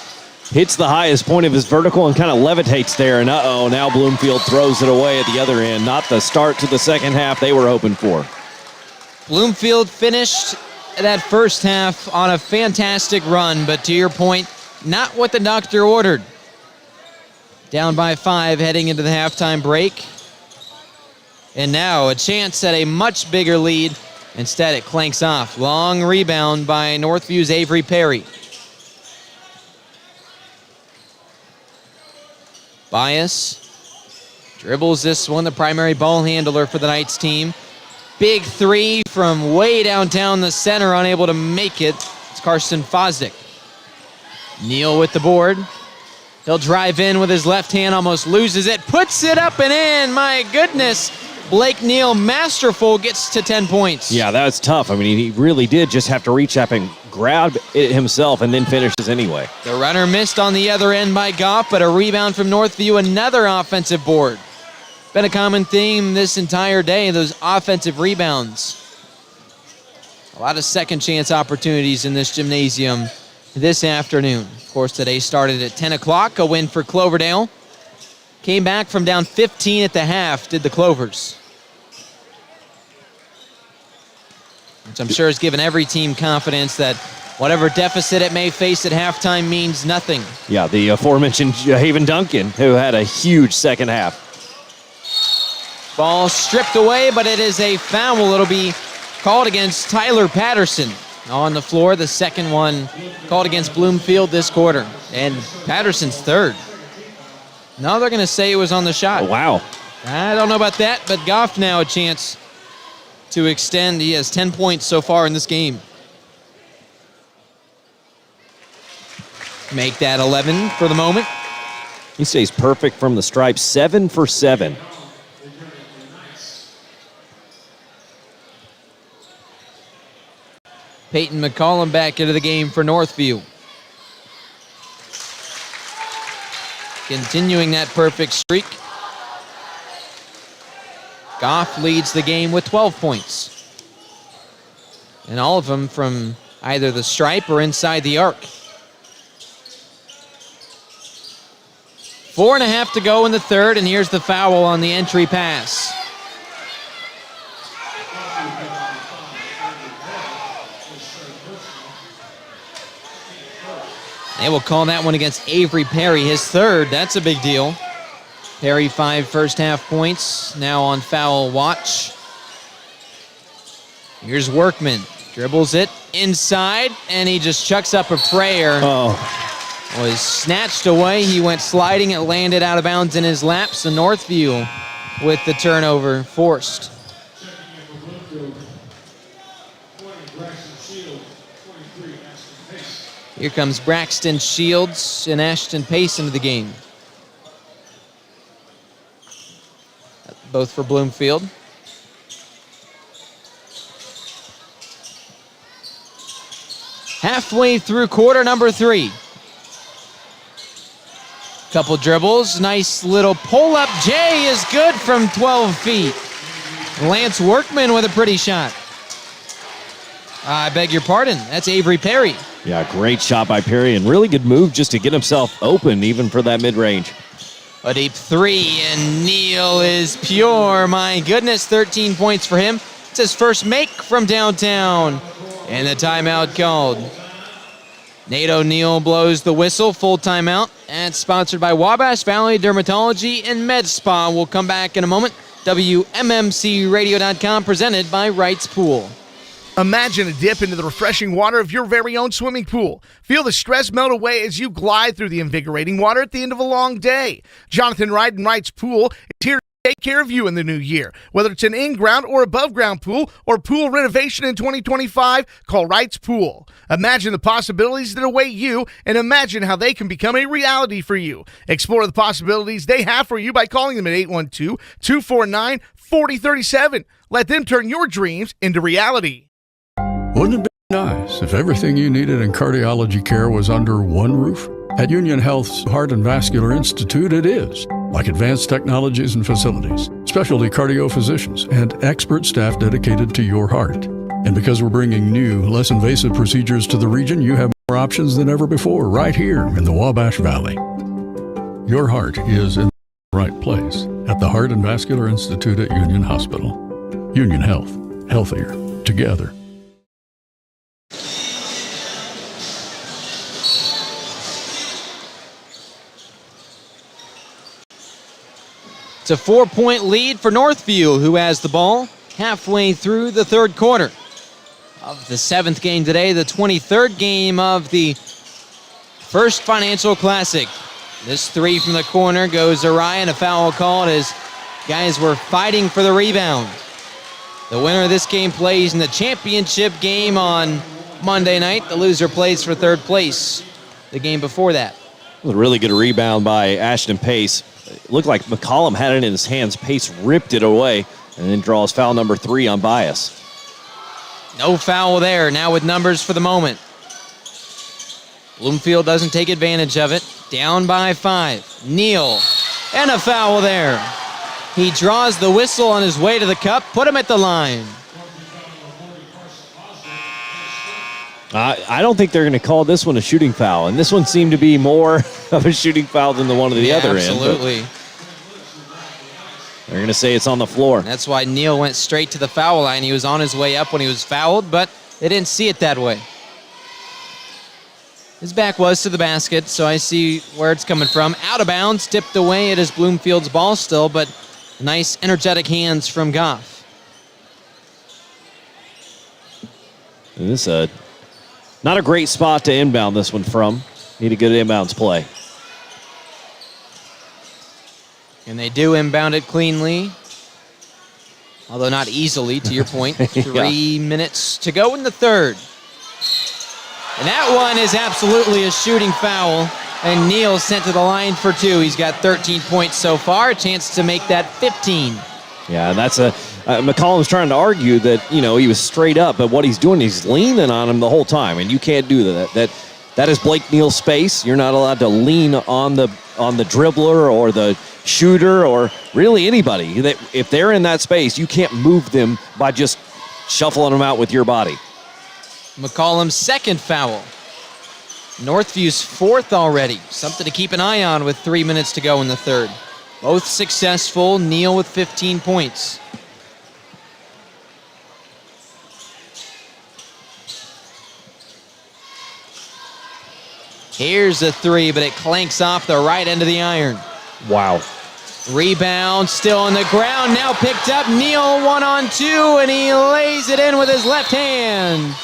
hits the highest point of his vertical and kind of levitates there. And now Bloomfield throws it away at the other end. Not the start to the second half they were hoping for. Bloomfield finished that first half on a fantastic run, but to your point, not what the doctor ordered. Down by 5 heading into the halftime break. And now a chance at a much bigger lead Instead, it clanks off. Long rebound by Northview's Avery Perry. Bias dribbles this one, the primary ball handler for the Knights team. Big three from way downtown the center, unable to make it. It's Karsten Fosdick. Neal with the board. He'll drive in with his left hand, almost loses it, puts it up and in. My goodness. Blake Neal, masterful, gets to 10 points. Yeah, that was tough. I mean, he really did just have to reach up and grab it himself and then finishes anyway. The runner missed on the other end by Goff, but a rebound from Northview, another offensive board. Been a common theme this entire day, those offensive rebounds. A lot of second chance opportunities in this gymnasium this afternoon. Of course, today started at 10 o'clock, a win for Cloverdale. Came back from down 15 at the half, did the Clovers. Which I'm sure has given every team confidence that whatever deficit it may face at halftime means nothing. Yeah, the aforementioned Haven Duncan, who had a huge second half. Ball stripped away, but it is a foul. It'll be called against Tyler Patterson on the floor. The second one called against Bloomfield this quarter. And Patterson's third. No, they're going to say it was on the shot. Oh, wow. I don't know about that, but Goff now a chance to extend. He has 10 points so far in this game. Make that 11 for the moment. He stays perfect from the stripe, 7 for 7. Peyton McCollum back into the game for Northview. Continuing that perfect streak. Goff leads the game with 12 points. And all of them from either the stripe or inside the arc. 4.5 to go in the third, and here's the foul on the entry pass. They will call that one against Avery Perry, his third. That's a big deal. Perry, 5 first half points, now on foul watch. Here's Workman, dribbles it inside, and he just chucks up a prayer. Oh. Was snatched away. He went sliding, it landed out of bounds in his lap, so Northview with the turnover forced. Here comes Braxton Shields and Ashton Pace into the game. Both for Bloomfield. Halfway through quarter number 3. Couple dribbles, nice little pull-up. Jay is good from 12 feet. Lance Workman with a pretty shot. I beg your pardon, that's Avery Perry. Yeah, great shot by Perry, and really good move just to get himself open, even for that mid-range. A deep three, and Neal is pure. My goodness, 13 points for him. It's his first make from downtown. And the timeout called. Nate O'Neill blows the whistle, full timeout. And sponsored by Wabash Valley Dermatology and Med Spa. We'll come back in a moment. WMMCRadio.com, presented by Wright's Pool. Imagine a dip into the refreshing water of your very own swimming pool. Feel the stress melt away as you glide through the invigorating water at the end of a long day. Jonathan Wright and Wright's Pool is here to take care of you in the new year. Whether it's an in-ground or above-ground pool or pool renovation in 2025, call Wright's Pool. Imagine the possibilities that await you and imagine how they can become a reality for you. Explore the possibilities they have for you by calling them at 812-249-4037. Let them turn your dreams into reality. Wouldn't it be nice if everything you needed in cardiology care was under one roof? At Union Health's Heart and Vascular Institute, it is. Like advanced technologies and facilities, specialty cardio physicians, and expert staff dedicated to your heart. And because we're bringing new, less invasive procedures to the region, you have more options than ever before right here in the Wabash Valley. Your heart is in the right place at the Heart and Vascular Institute at Union Hospital. Union Health, healthier together. It's a 4-point lead for Northview, who has the ball halfway through the third quarter. of the 7th game today, the 23rd game of the First Financial Classic. This three from the corner goes awry, and a foul called as guys were fighting for the rebound. The winner of this game plays in the championship game on Monday night. The loser plays for third place the game before that. It was a really good rebound by Ashton Pace. It looked like McCollum had it in his hands. Pace ripped it away and then draws foul number 3 on Bias. No foul there, now with numbers for the moment. Bloomfield doesn't take advantage of it. Down by 5. Neal, and a foul there. He draws the whistle on his way to the cup, put him at the line. I don't think they're going to call this one a shooting foul, and this one seemed to be more of a shooting foul than the one at the other absolutely. end. They're going to say it's on the floor. That's why Neal went straight to the foul line. He was on his way up when he was fouled, but they didn't see it that way. His back was to the basket, so I see where it's coming from. Out of bounds, tipped away. It is Bloomfield's ball still, but nice, energetic hands from Goff. This is not a great spot to inbound this one from. Need a good inbounds play. And they do inbound it cleanly, although not easily, to your point. 3 minutes to go in the third. And that one is absolutely a shooting foul. And Neal sent to the line for 2. He's got 13 points so far, a chance to make that 15. Yeah, and that's McCollum's trying to argue that, he was straight up, but what he's doing, he's leaning on him the whole time, and you can't do that. That is Blake Neal's space. You're not allowed to lean on the dribbler or the shooter or really anybody. If they're in that space, you can't move them by just shuffling them out with your body. McCollum's second foul. Northview's 4th already. Something to keep an eye on with 3 minutes to go in the third. Both successful. Neal with 15 points. Here's a 3, but it clanks off the right end of the iron. Wow. Rebound still on the ground. Now picked up. Neal 1-on-2, and he lays it in with his left hand.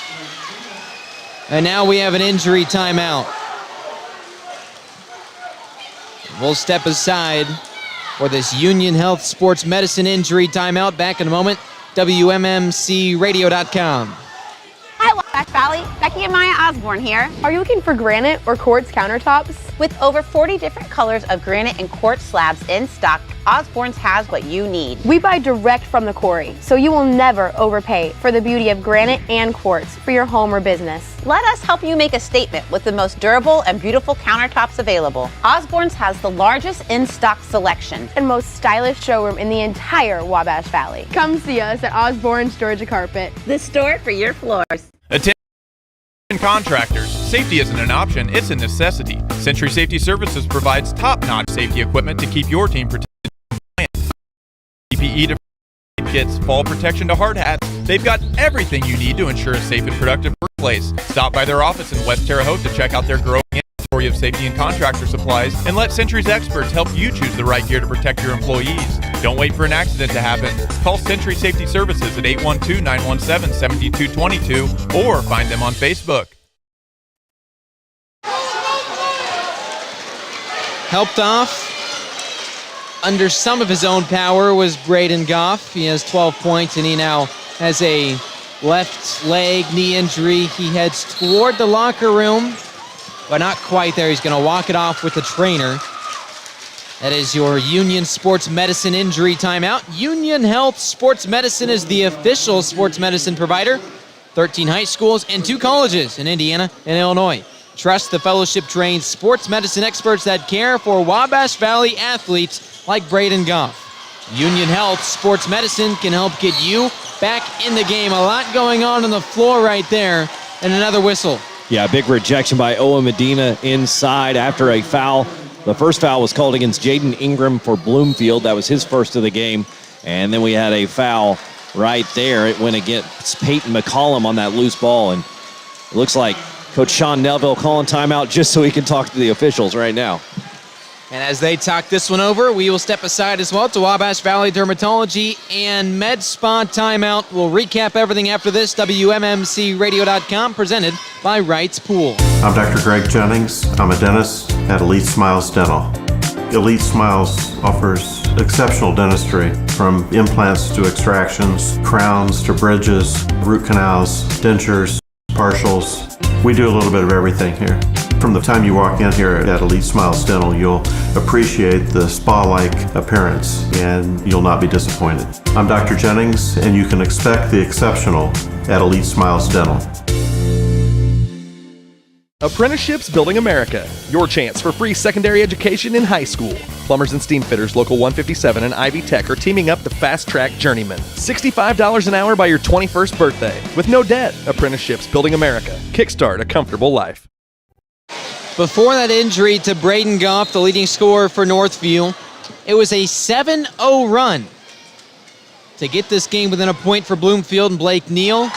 And now we have an injury timeout. We'll step aside for this Union Health Sports Medicine injury timeout. Back in a moment. WMMCradio.com. Hi, Wabash Valley. Becky and Maya Osborne here. Are you looking for granite or quartz countertops? With over 40 different colors of granite and quartz slabs in stock, Osborne's has what you need. We buy direct from the quarry, so you will never overpay for the beauty of granite and quartz for your home or business. Let us help you make a statement with the most durable and beautiful countertops available. Osborne's has the largest in-stock selection and most stylish showroom in the entire Wabash Valley. Come see us at Osborne's Georgia Carpet, the store for your floors. Attention contractors, safety isn't an option, it's a necessity. Century Safety Services provides top-notch safety equipment to keep your team protected and compliant. PPE to kits, fall protection to hard hats, they've got everything you need to ensure a safe and productive workplace. Stop by their office in West Terre Haute to check out their growing inventory of safety and contractor supplies, and let Century's experts help you choose the right gear to protect your employees. Don't wait for an accident to happen. Call Century Safety Services at 812-917-7222 or find them on Facebook. Helped off under some of his own power was Braden Goff. He has 12 points, and he now has a left leg knee injury. He heads toward the locker room, but not quite there. He's going to walk it off with the trainer. That is your Union Sports Medicine injury timeout. Union Health Sports Medicine is the official sports medicine provider. 13 high schools and 2 colleges in Indiana and Illinois. Trust the fellowship-trained sports medicine experts that care for Wabash Valley athletes like Braden Goff. Union Health Sports Medicine can help get you back in the game. A lot going on the floor right there, and another whistle. Yeah, big rejection by Owen Medina inside after a foul. The first foul was called against Jaden Ingram for Bloomfield. That was his first of the game. And then we had a foul right there. It went against Peyton McCollum on that loose ball. And it looks like Coach Sean Neville calling timeout just so he can talk to the officials right now. And as they talk this one over, we will step aside as well to Wabash Valley Dermatology and Med Spa timeout. We'll recap everything after this. WMMCRadio.com, presented by Wright's Pool. I'm Dr. Greg Jennings. I'm a dentist at Elite Smiles Dental. Elite Smiles offers exceptional dentistry, from implants to extractions, crowns to bridges, root canals, dentures, partials. We do a little bit of everything here. From the time you walk in here at Elite Smiles Dental, you'll appreciate the spa-like appearance and you'll not be disappointed. I'm Dr. Jennings, and you can expect the exceptional at Elite Smiles Dental. Apprenticeships Building America, your chance for free secondary education in high school. Plumbers and Steam Fitters Local 157 and Ivy Tech are teaming up to fast-track journeymen. $65 an hour by your 21st birthday. With no debt, Apprenticeships Building America. Kickstart a comfortable life. Before that injury to Braden Goff, the leading scorer for Northview, it was a 7-0 run to get this game within a point for Bloomfield and Blake Neal.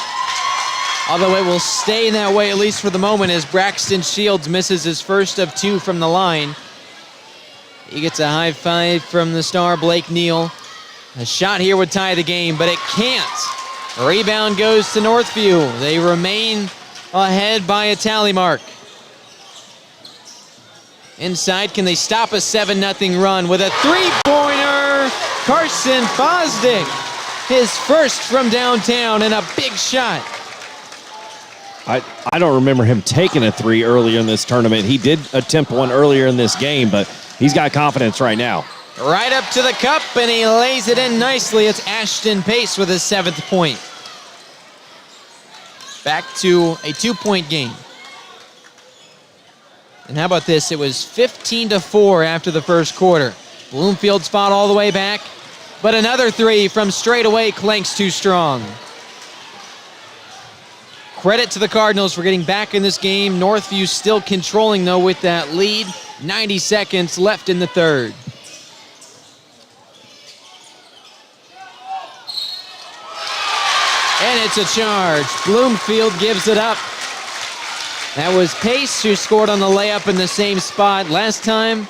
Although it will stay that way, at least for the moment, as Braxton Shields misses his first of two from the line. He gets a high five from the star, Blake Neal. A shot here would tie the game, but it can't. Rebound goes to Northview. They remain ahead by a tally mark. Inside, can they stop a 7-0 run with a three-pointer? Carson Fosdick, his first from downtown, and a big shot. I don't remember him taking a three earlier in this tournament. He did attempt one earlier in this game, but he's got confidence right now. Right up to the cup, and he lays it in nicely. It's Ashton Pace with his 7th point. Back to a 2-point game. And how about this? It was 15-4 after the first quarter. Bloomfield's fought all the way back, but another three from straight away clanks too strong. Credit to the Cardinals for getting back in this game. Northview still controlling, though, with that lead. 90 seconds left in the third. And it's a charge. Bloomfield gives it up. That was Pace who scored on the layup in the same spot last time.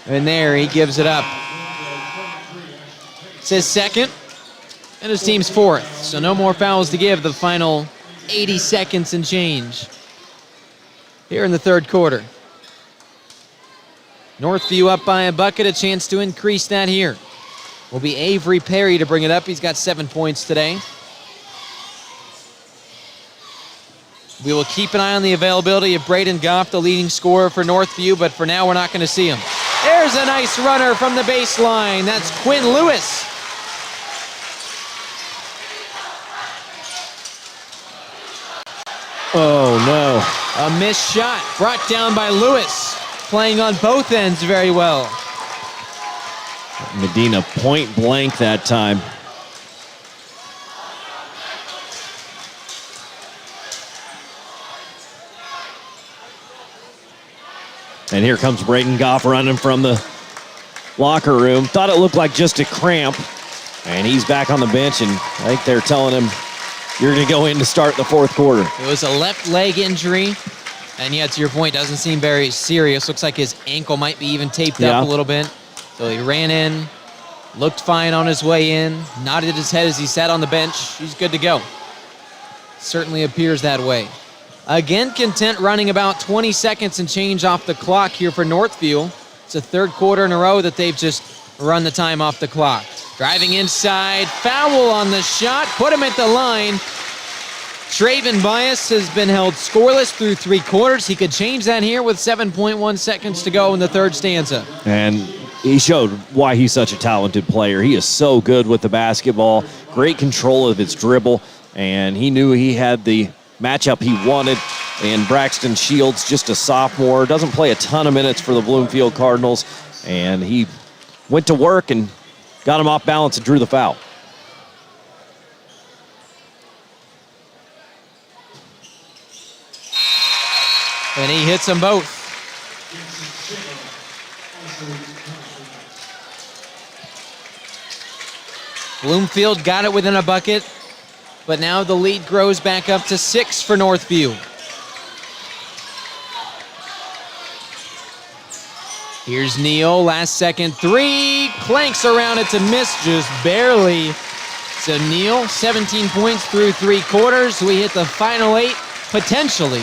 And there, he gives it up. It's his second, and his team's 4th. So no more fouls to give the final 80 seconds and change here in the third quarter. Northview up by a bucket, a chance to increase that here. Will be Avery Perry to bring it up. He's got 7 points today. We will keep an eye on the availability of Braden Goff, the leading scorer for Northview, but for now we're not going to see him. There's a nice runner from the baseline. That's Quinn Lewis. Oh, no. A missed shot brought down by Lewis, playing on both ends very well. Medina point blank that time. And here comes Braden Goff running from the locker room. Thought it looked like just a cramp. And he's back on the bench, and I think they're telling him, you're going to go in to start the fourth quarter. It was a left leg injury. And yeah, to your point, doesn't seem very serious. Looks like his ankle might be even taped up a little bit. So he ran in, looked fine on his way in, nodded his head as he sat on the bench. He's good to go. Certainly appears that way. Again, content running about 20 seconds and change off the clock here for Northview. It's the third quarter in a row that they've just run the time off the clock. Driving inside, foul on the shot, put him at the line. Traven Bias has been held scoreless through 3 quarters. He could change that here with 7.1 seconds to go in the third stanza. And he showed why he's such a talented player. He is so good with the basketball, great control of his dribble, and he knew he had the matchup he wanted. And Braxton Shields, just a sophomore, doesn't play a ton of minutes for the Bloomfield Cardinals, and he went to work and got him off balance and drew the foul. And he hits them both. Bloomfield got it within a bucket, but now the lead grows back up to 6 for Northview. Here's Neal, last second three, clanks around it to miss just barely. So Neal, 17 points through 3 quarters. We hit the final 8, potentially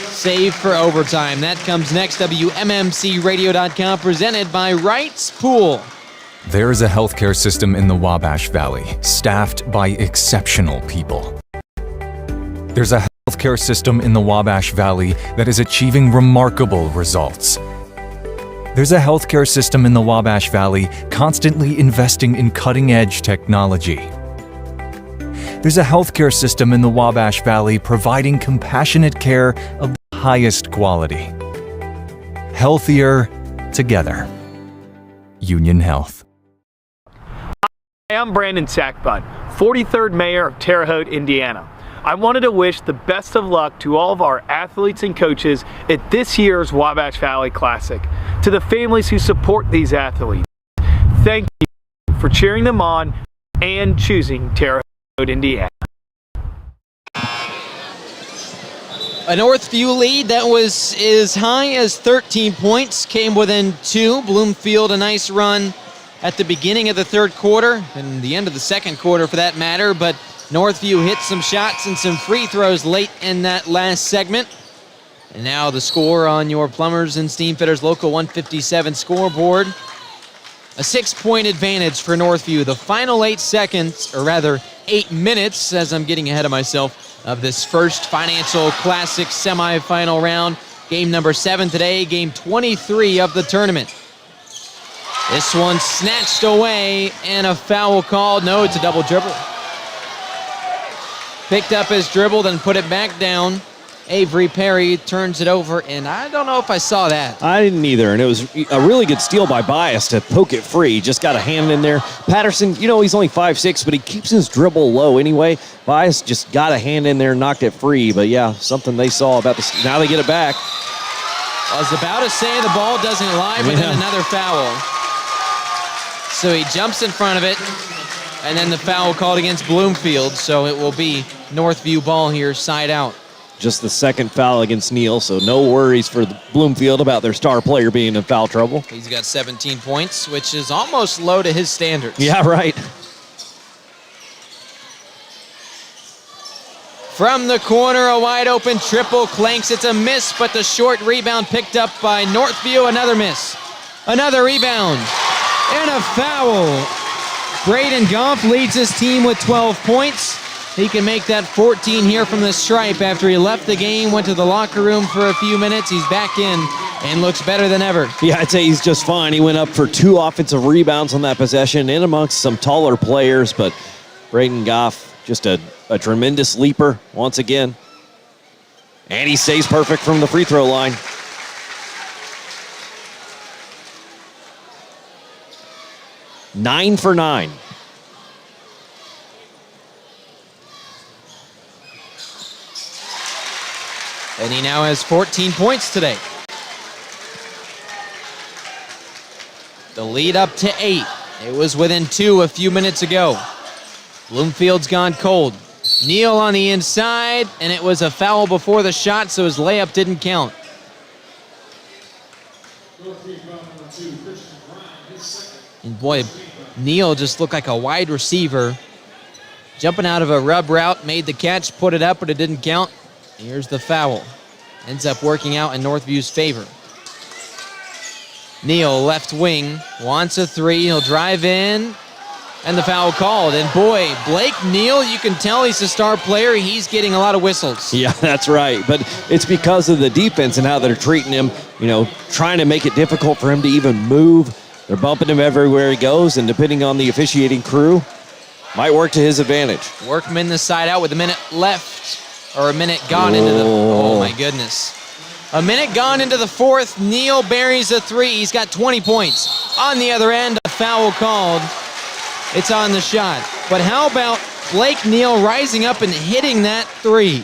save for overtime. That comes next. WMMCRadio.com, presented by Wright's Pool. There is a healthcare system in the Wabash Valley, staffed by exceptional people. There's a healthcare system in the Wabash Valley that is achieving remarkable results. There's a healthcare system in the Wabash Valley constantly investing in cutting-edge technology. There's a healthcare system in the Wabash Valley providing compassionate care of the highest quality. Healthier together. Union Health. Hi, I'm Brandon Sackbud, 43rd Mayor of Terre Haute, Indiana. I wanted to wish the best of luck to all of our athletes and coaches at this year's Wabash Valley Classic. To the families who support these athletes, thank you for cheering them on and choosing Terre Haute, Indiana. A Northview lead that was as high as 13 points came within 2. Bloomfield, a nice run at the beginning of the third quarter and the end of the second quarter for that matter, but Northview hit some shots and some free throws late in that last segment. And now the score on your Plumbers and Steamfitters Local 157 scoreboard. A 6-point advantage for Northview. The final 8 seconds, or rather 8 minutes, as I'm getting ahead of myself, of this first Financial Classic semifinal round. Game number 7 today, game 23 of the tournament. This one snatched away and a foul called. No, it's a double dribble. Picked up his dribble, then put it back down. Avery Perry turns it over, and I don't know if I saw that. I didn't either, and it was a really good steal by Bias to poke it free. Just got a hand in there. Patterson, you know, he's only 5'6", but he keeps his dribble low anyway. Bias just got a hand in there and knocked it free. But, yeah, something they saw about this. Now they get it back. I was about to say the ball doesn't lie, but then another foul. So he jumps in front of it, and then the foul called against Bloomfield, so it will be Northview ball here, side out. Just the second foul against Neal, so no worries for Bloomfield about their star player being in foul trouble. He's got 17 points, which is almost low to his standards. Yeah, right. From the corner, a wide open triple clanks. It's a miss, but the short rebound picked up by Northview. Another miss. Another rebound. And a foul. Braden Goff leads his team with 12 points. He can make that 14 here from the stripe after he left the game, went to the locker room for a few minutes. He's back in and looks better than ever. Yeah, I'd say he's just fine. He went up for 2 offensive rebounds on that possession in amongst some taller players, but Braden Goff, just a tremendous leaper once again. And he stays perfect from the free throw line. Nine for 9. And he now has 14 points today. The lead up to 8. It was within 2 a few minutes ago. Bloomfield's gone cold. Neal on the inside, and it was a foul before the shot, so his layup didn't count. And boy, Neal just looked like a wide receiver. Jumping out of a rub route, made the catch, put it up, but it didn't count. Here's the foul. Ends up working out in Northview's favor. Neal, left wing, wants a 3. He'll drive in, and the foul called. And boy, Blake Neal, you can tell he's a star player. He's getting a lot of whistles. Yeah, that's right. But it's because of the defense and how they're treating him, you know, trying to make it difficult for him to even move. They're bumping him everywhere he goes, and depending on the officiating crew, might work to his advantage. Workman the side out with a minute left. Or a minute gone into the... Oh, my goodness. A minute gone into the fourth. Neal buries a 3. He's got 20 points. On the other end, a foul called. It's on the shot. But how about Blake Neal rising up and hitting that 3?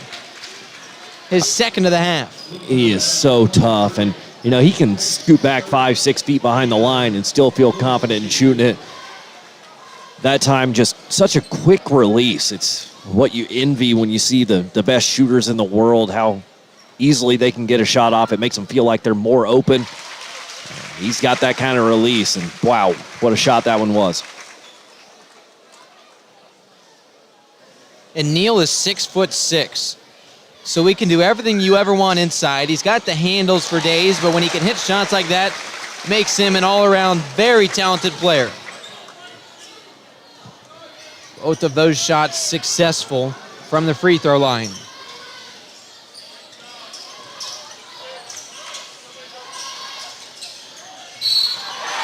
His second of the half. He is so tough. And, you know, he can scoot back 5-6 feet behind the line and still feel confident in shooting it. That time, just such a quick release. It's what you envy when you see the best shooters in the world, how easily they can get a shot off. It makes them feel like they're more open. He's got that kind of release, and wow, what a shot that one was. And Neal is 6'6", so he can do everything you ever want inside. He's got the handles for days, but when he can hit shots like that, makes him an all-around very talented player. Both of those shots successful from the free throw line.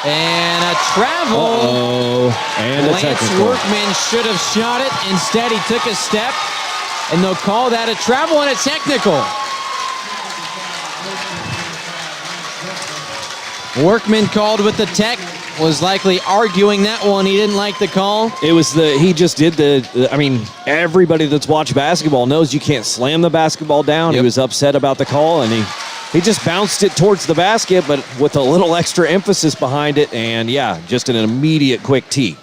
And a travel. Uh-oh. And a Lance technical. Workman should have shot it. Instead, he took a step, and they'll call that a travel and a technical. Workman called with the tech. Was likely arguing that one. He didn't like the call. It was everybody that's watched basketball knows you can't slam the basketball down. He was upset about the call, and he just bounced it towards the basket, but with a little extra emphasis behind it, and yeah, just an immediate quick tee.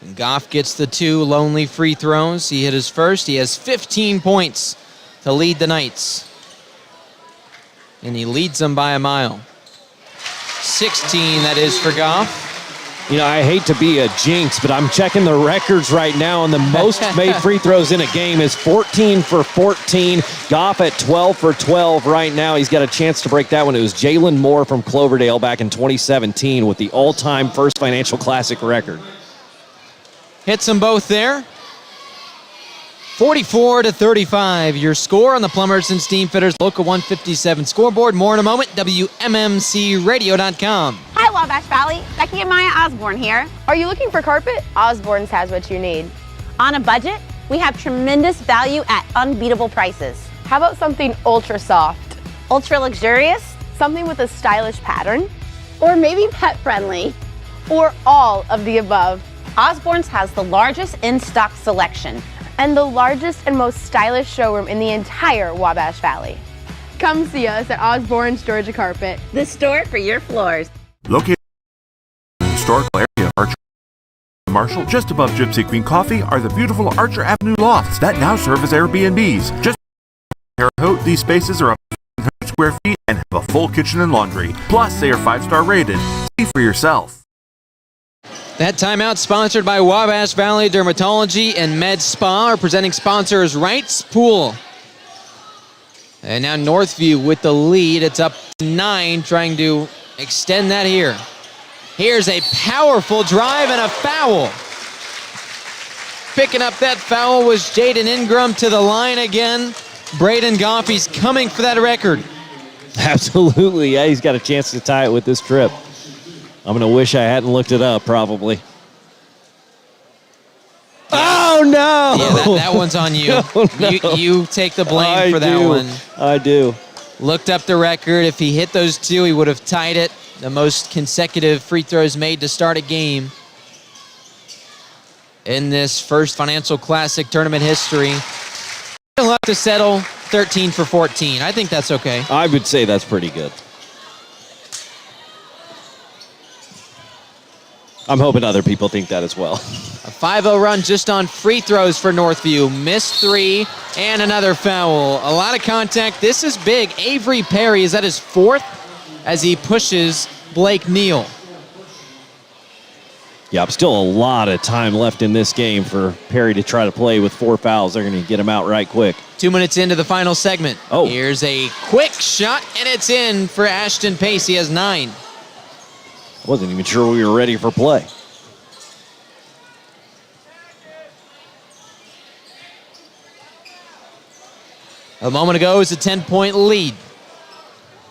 And Goff gets the 2 lonely free throws. He hit his first. He has 15 points to lead the Knights. And he leads them by a mile. 16, that is, for Goff. You know, I hate to be a jinx, but I'm checking the records right now, and the most made free throws in a game is 14 for 14. Goff at 12 for 12 right now. He's got a chance to break that one. It was Jalen Moore from Cloverdale back in 2017 with the all-time First Financial Classic record. Hits them both there. 44-35, your score on the Plumbers and Steam Fitters Local 157 scoreboard. More in a moment, WMMCRadio.com. Hi, Wabash Valley. Becky and Maya Osborne here. Are you looking for carpet? Osborne's has what you need. On a budget, we have tremendous value at unbeatable prices. How about something ultra soft? Ultra luxurious? Something with a stylish pattern? Or maybe pet friendly? Or all of the above? Osborne's has the largest in-stock selection and the largest and most stylish showroom in the entire Wabash Valley. Come see us at Osborne's Georgia Carpet. the store for your floors. Located in the historical area of Archer Marshall, just above Gypsy Queen Coffee, are the beautiful Archer Avenue lofts that now serve as Airbnbs. Just Terre Haute, these spaces are up to 100 square feet and have a full kitchen and laundry. Plus, they are 5-star rated. See for yourself. That timeout sponsored by Wabash Valley Dermatology and Med Spa. Our presenting sponsor is Wright's Pool. And now Northview with the lead. It's up to 9, trying to extend that here. Here's a powerful drive and a foul. Picking up that foul was Jaden Ingram to the line again. Braden Goff, he's coming for that record. Absolutely, yeah, he's got a chance to tie it with this trip. I'm going to wish I hadn't looked it up, probably. Oh, no! Yeah, that one's on you. Oh, no. You take the blame for that one. I do. Looked up the record. If he hit those 2, he would have tied it. The most consecutive free throws made to start a game in this First Financial Classic tournament history. He'll have to settle 13 for 14. I think that's okay. I would say that's pretty good. I'm hoping other people think that as well. A 5-0 run just on free throws for Northview. Missed 3 and another foul. A lot of contact. This is big. Avery Perry is at his 4th as he pushes Blake Neal. Yeah, still a lot of time left in this game for Perry to try to play with 4 fouls. They're going to get him out right quick. 2 minutes into the final segment. Oh. Here's a quick shot, and it's in for Ashton Pace. He has 9. I wasn't even sure we were ready for play. A moment ago, it was a 10-point lead.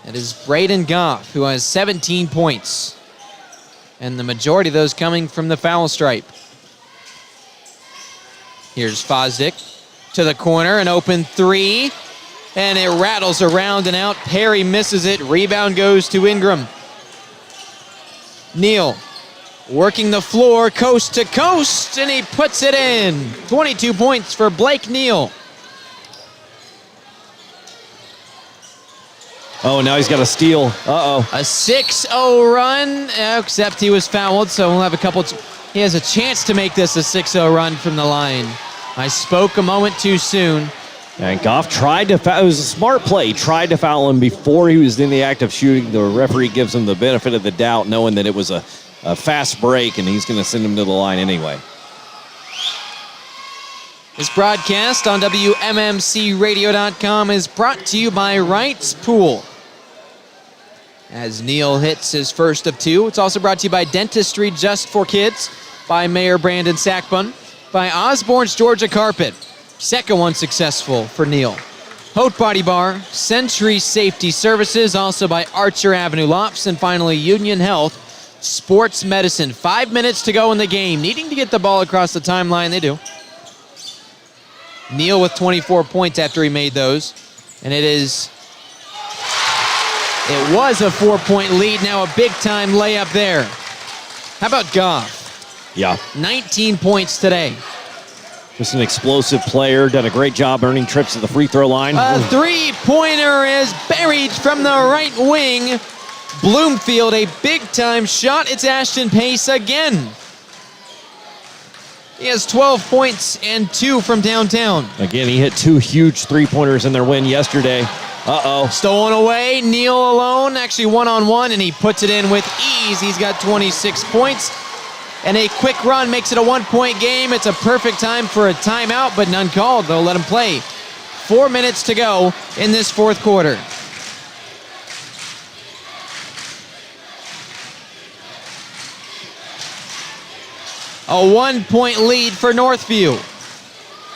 It is Braden Goff, who has 17 points. And the majority of those coming from the foul stripe. Here's Fosdick to the corner, an open 3. And it rattles around and out. Perry misses it. Rebound goes to Ingram. Neal working the floor coast to coast, and he puts it in. 22 points for Blake Neal. Oh, now he's got a steal. Uh-oh. A 6-0 run, except he was fouled, so we'll have a couple. He has a chance to make this a 6-0 run from the line. I spoke a moment too soon. And Goff tried to foul. It was a smart play. Tried to foul him before he was in the act of shooting. The referee gives him the benefit of the doubt, knowing that it was a fast break, and he's going to send him to the line anyway. This broadcast on WMMCRadio.com is brought to you by Wright's Pool. As Neal hits his first of two, it's also brought to you by Dentistry Just for Kids, by Mayor Brandon Sackbun, by Osborne's Georgia Carpet. Second one successful for Neal. Haute Body Bar, Century Safety Services, also by Archer Avenue Lofts, and finally Union Health Sports Medicine. 5 minutes to go in the game. Needing to get the ball across the timeline, they do. Neal with 24 points after he made those. And it was a 4-point lead, now a big-time layup there. How about Goff? Yeah. 19 points today. Just an explosive player, done a great job earning trips to the free throw line. A three-pointer is buried from the right wing. Bloomfield, a big-time shot. It's Ashton Pace again. He has 12 points and 2 from downtown. Again, he hit 2 huge three-pointers in their win yesterday. Uh-oh. Stolen away, Neal alone, actually one-on-one, and he puts it in with ease. He's got 26 points. And a quick run makes it a 1-point game. It's a perfect time for a timeout, but none called. They'll let him play. 4 minutes to go in this fourth quarter. A 1-point lead for Northview.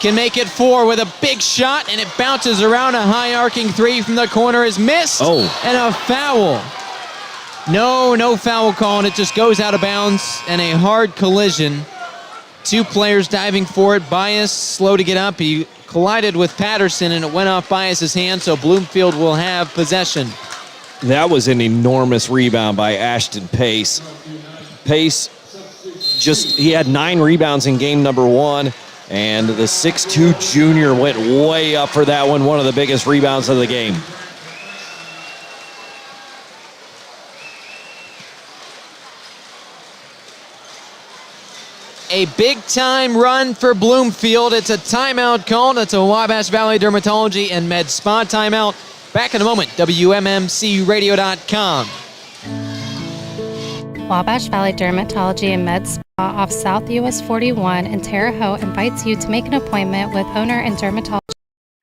Can make it 4 with a big shot, and it bounces around. A high arcing three from the corner is missed. Oh. And a foul. No foul call, and it just goes out of bounds, and a hard collision. 2 players diving for it. Bias slow to get up. He collided with Patterson, and it went off Bias's hand, so Bloomfield will have possession. That was an enormous rebound by Ashton Pace. Pace, he had 9 rebounds in game number 1, and the 6'2 junior went way up for that one of the biggest rebounds of the game. A big-time run for Bloomfield. It's a timeout called. It's a Wabash Valley Dermatology and Med Spa timeout. Back in a moment, WMMCRadio.com. Wabash Valley Dermatology and Med Spa off South US 41 in Terre Haute invites you to make an appointment with owner and dermatology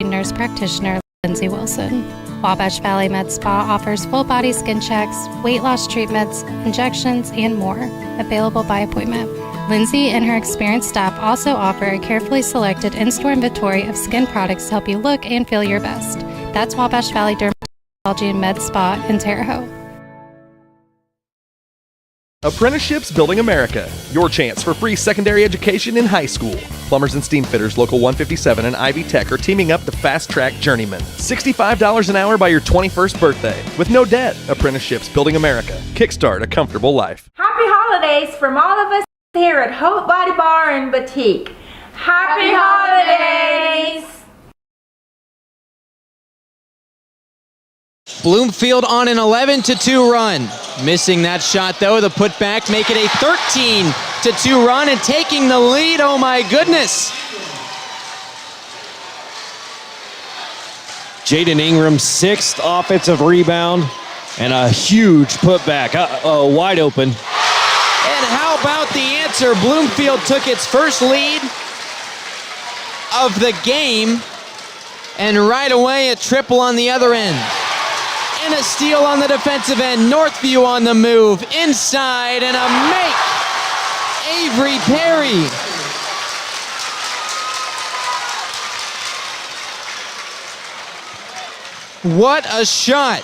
nurse practitioner Lindsay Wilson. Wabash Valley Med Spa offers full-body skin checks, weight loss treatments, injections, and more, available by appointment. Lindsay and her experienced staff also offer a carefully selected in-store inventory of skin products to help you look and feel your best. That's Wabash Valley Dermatology and Med Spa in Terre Haute. Apprenticeships Building America. Your chance for free secondary education in high school. Plumbers and Steam Fitters Local 157 and Ivy Tech are teaming up to fast-track journeyman. $65 an hour by your 21st birthday. With no debt. Apprenticeships Building America. Kickstart a comfortable life. Happy holidays from all of us here at Haute Body Bar and Boutique. Happy holidays! Bloomfield on an 11-2 run. Missing that shot, though. The putback make it a 13-2 run and taking the lead. Oh, my goodness. Jaden Ingram's 6th offensive rebound and a huge putback. Wide open. And how about the answer? Bloomfield took its first lead of the game, and right away a triple on the other end. And a steal on the defensive end. Northview on the move. Inside and a make. Avery Perry. What a shot.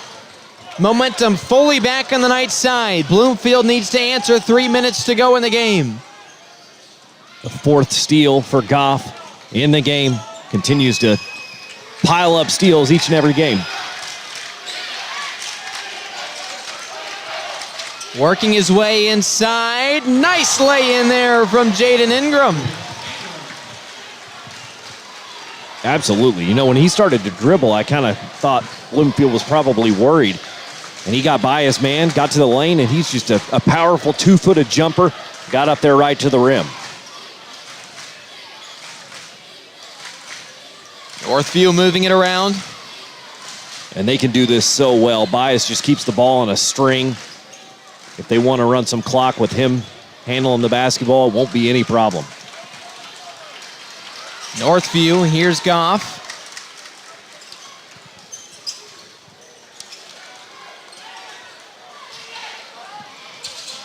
Momentum fully back on the night side. Bloomfield needs to answer. 3 minutes to go in the game. The 4th steal for Goff in the game. Continues to pile up steals each and every game. Working his way inside. Nice lay in there from Jaden Ingram. Absolutely. You know, when he started to dribble, I kind of thought Bloomfield was probably worried. And he got by his man, got to the lane, and he's just a powerful 2-footed jumper. Got up there right to the rim. Northview moving it around. And they can do this so well. Bias just keeps the ball on a string. If they want to run some clock with him handling the basketball, it won't be any problem. Northview, here's Goff.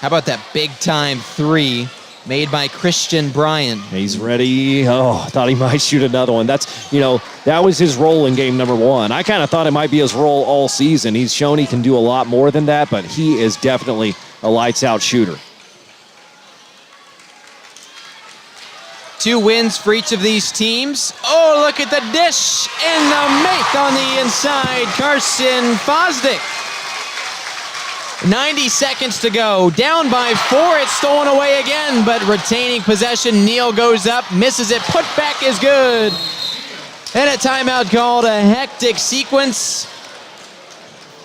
How about that big-time three made by Christian Bryan? He's ready. Oh, I thought he might shoot another one. That's, that was his role in game number 1. I kind of thought it might be his role all season. He's shown he can do a lot more than that, but he is definitely a lights-out shooter. 2 wins for each of these teams. Oh, look at the dish and the make on the inside. Carson Fosdick. 90 seconds to go. Down by 4. It's stolen away again, but retaining possession. Neal goes up, misses it. Put back is good. And a timeout called. A hectic sequence.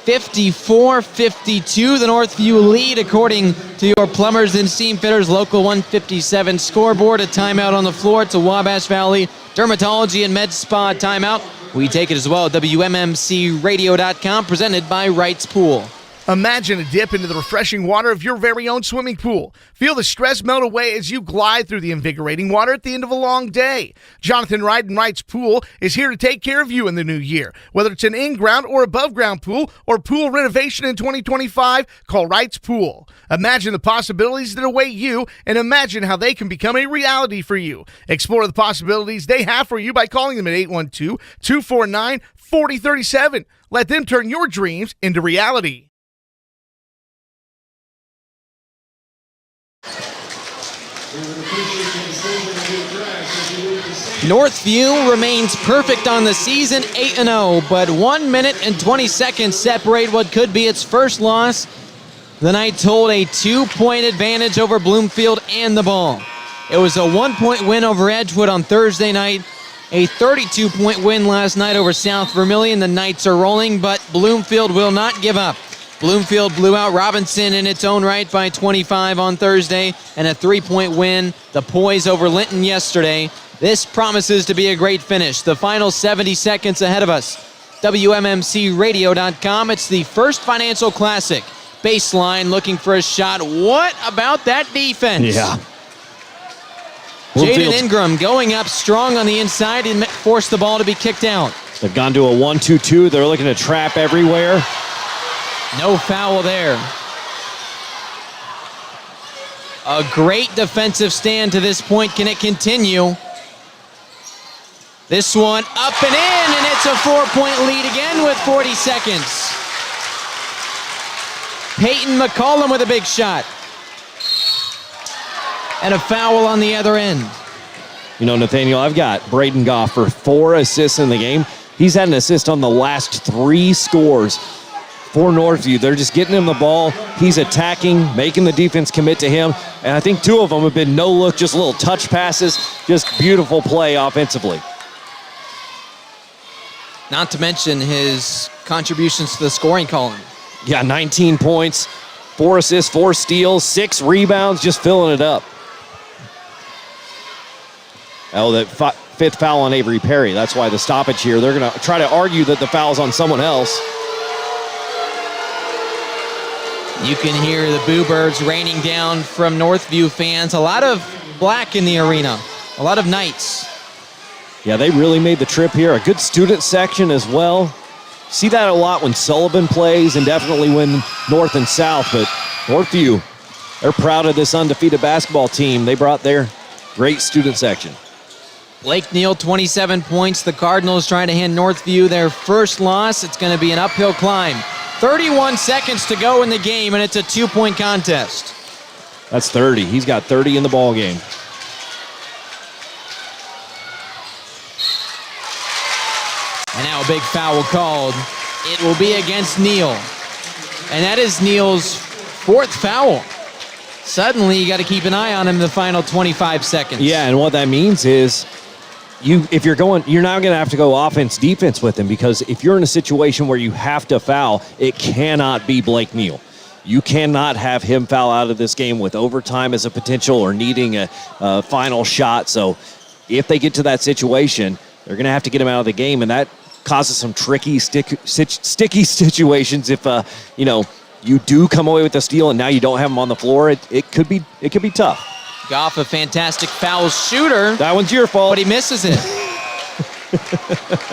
54-52, the Northview lead, according to your Plumbers and Steam Fitters Local 157 scoreboard. A timeout on the floor. It's a Wabash Valley Dermatology and Med Spa timeout. We take it as well at WMMCRadio.com, presented by Wright's Pool. Imagine a dip into the refreshing water of your very own swimming pool. Feel the stress melt away as you glide through the invigorating water at the end of a long day. Jonathan Wright and Wright's Pool is here to take care of you in the new year. Whether it's an in-ground or above-ground pool or pool renovation in 2025, call Wright's Pool. Imagine the possibilities that await you and imagine how they can become a reality for you. Explore the possibilities they have for you by calling them at 812-249-4037. Let them turn your dreams into reality. Northview remains perfect on the season, 8-0, but 1 minute and 20 seconds separate what could be its first loss. The Knights hold a 2-point advantage over Bloomfield and the ball. It was a 1-point win over Edgewood on Thursday night, a 32-point win last night over South Vermilion. The Knights are rolling, but Bloomfield will not give up. Bloomfield blew out Robinson in its own right by 25 on Thursday, and a 3-point win, the Poise over Linton yesterday. This promises to be a great finish. The final 70 seconds ahead of us. WMMCRadio.com. It's the First Financial Classic. Baseline looking for a shot. What about that defense? Yeah. Jaden Ingram going up strong on the inside and forced the ball to be kicked out. They've gone to a 1-2-2. They're looking to trap everywhere. No foul there. A great defensive stand to this point. Can it continue? This one up and in, and it's a 4-point lead again with 40 seconds. Peyton McCollum with a big shot. And a foul on the other end. Nathaniel, I've got Braden Goff for 4 assists in the game. He's had an assist on the last 3 scores for Northview. They're just getting him the ball. He's attacking, making the defense commit to him. And I think 2 of them have been no-look, just little touch passes. Just beautiful play offensively. Not to mention his contributions to the scoring column. Yeah, 19 points, 4 assists, 4 steals, 6 rebounds, just filling it up. Oh, that 5th foul on Avery Perry. That's why the stoppage here. They're going to try to argue that the foul's on someone else. You can hear the Boo Birds raining down from Northview fans. A lot of black in the arena. A lot of Knights. Yeah, they really made the trip here. A good student section as well. See that a lot when Sullivan plays and definitely when North and South. But Northview, they're proud of this undefeated basketball team. They brought their great student section. Blake Neal, 27 points. The Cardinals trying to hand Northview their first loss. It's going to be an uphill climb. 31 seconds to go in the game, and it's a 2-point contest. That's 30. He's got 30 in the ball game. And now a big foul called. It will be against Neal. And that is Neal's 4th foul. Suddenly, you got to keep an eye on him the final 25 seconds. Yeah, and what that means is if you're now going to have to go offense, defense with him, because if you're in a situation where you have to foul, it cannot be Blake Neal. You cannot have him foul out of this game with overtime as a potential or needing a final shot. So if they get to that situation, they're going to have to get him out of the game, and that causes some tricky, sticky situations if, you do come away with the steal and now you don't have him on the floor. It could be tough. Goff, a fantastic foul shooter. That one's your fault. But he misses it.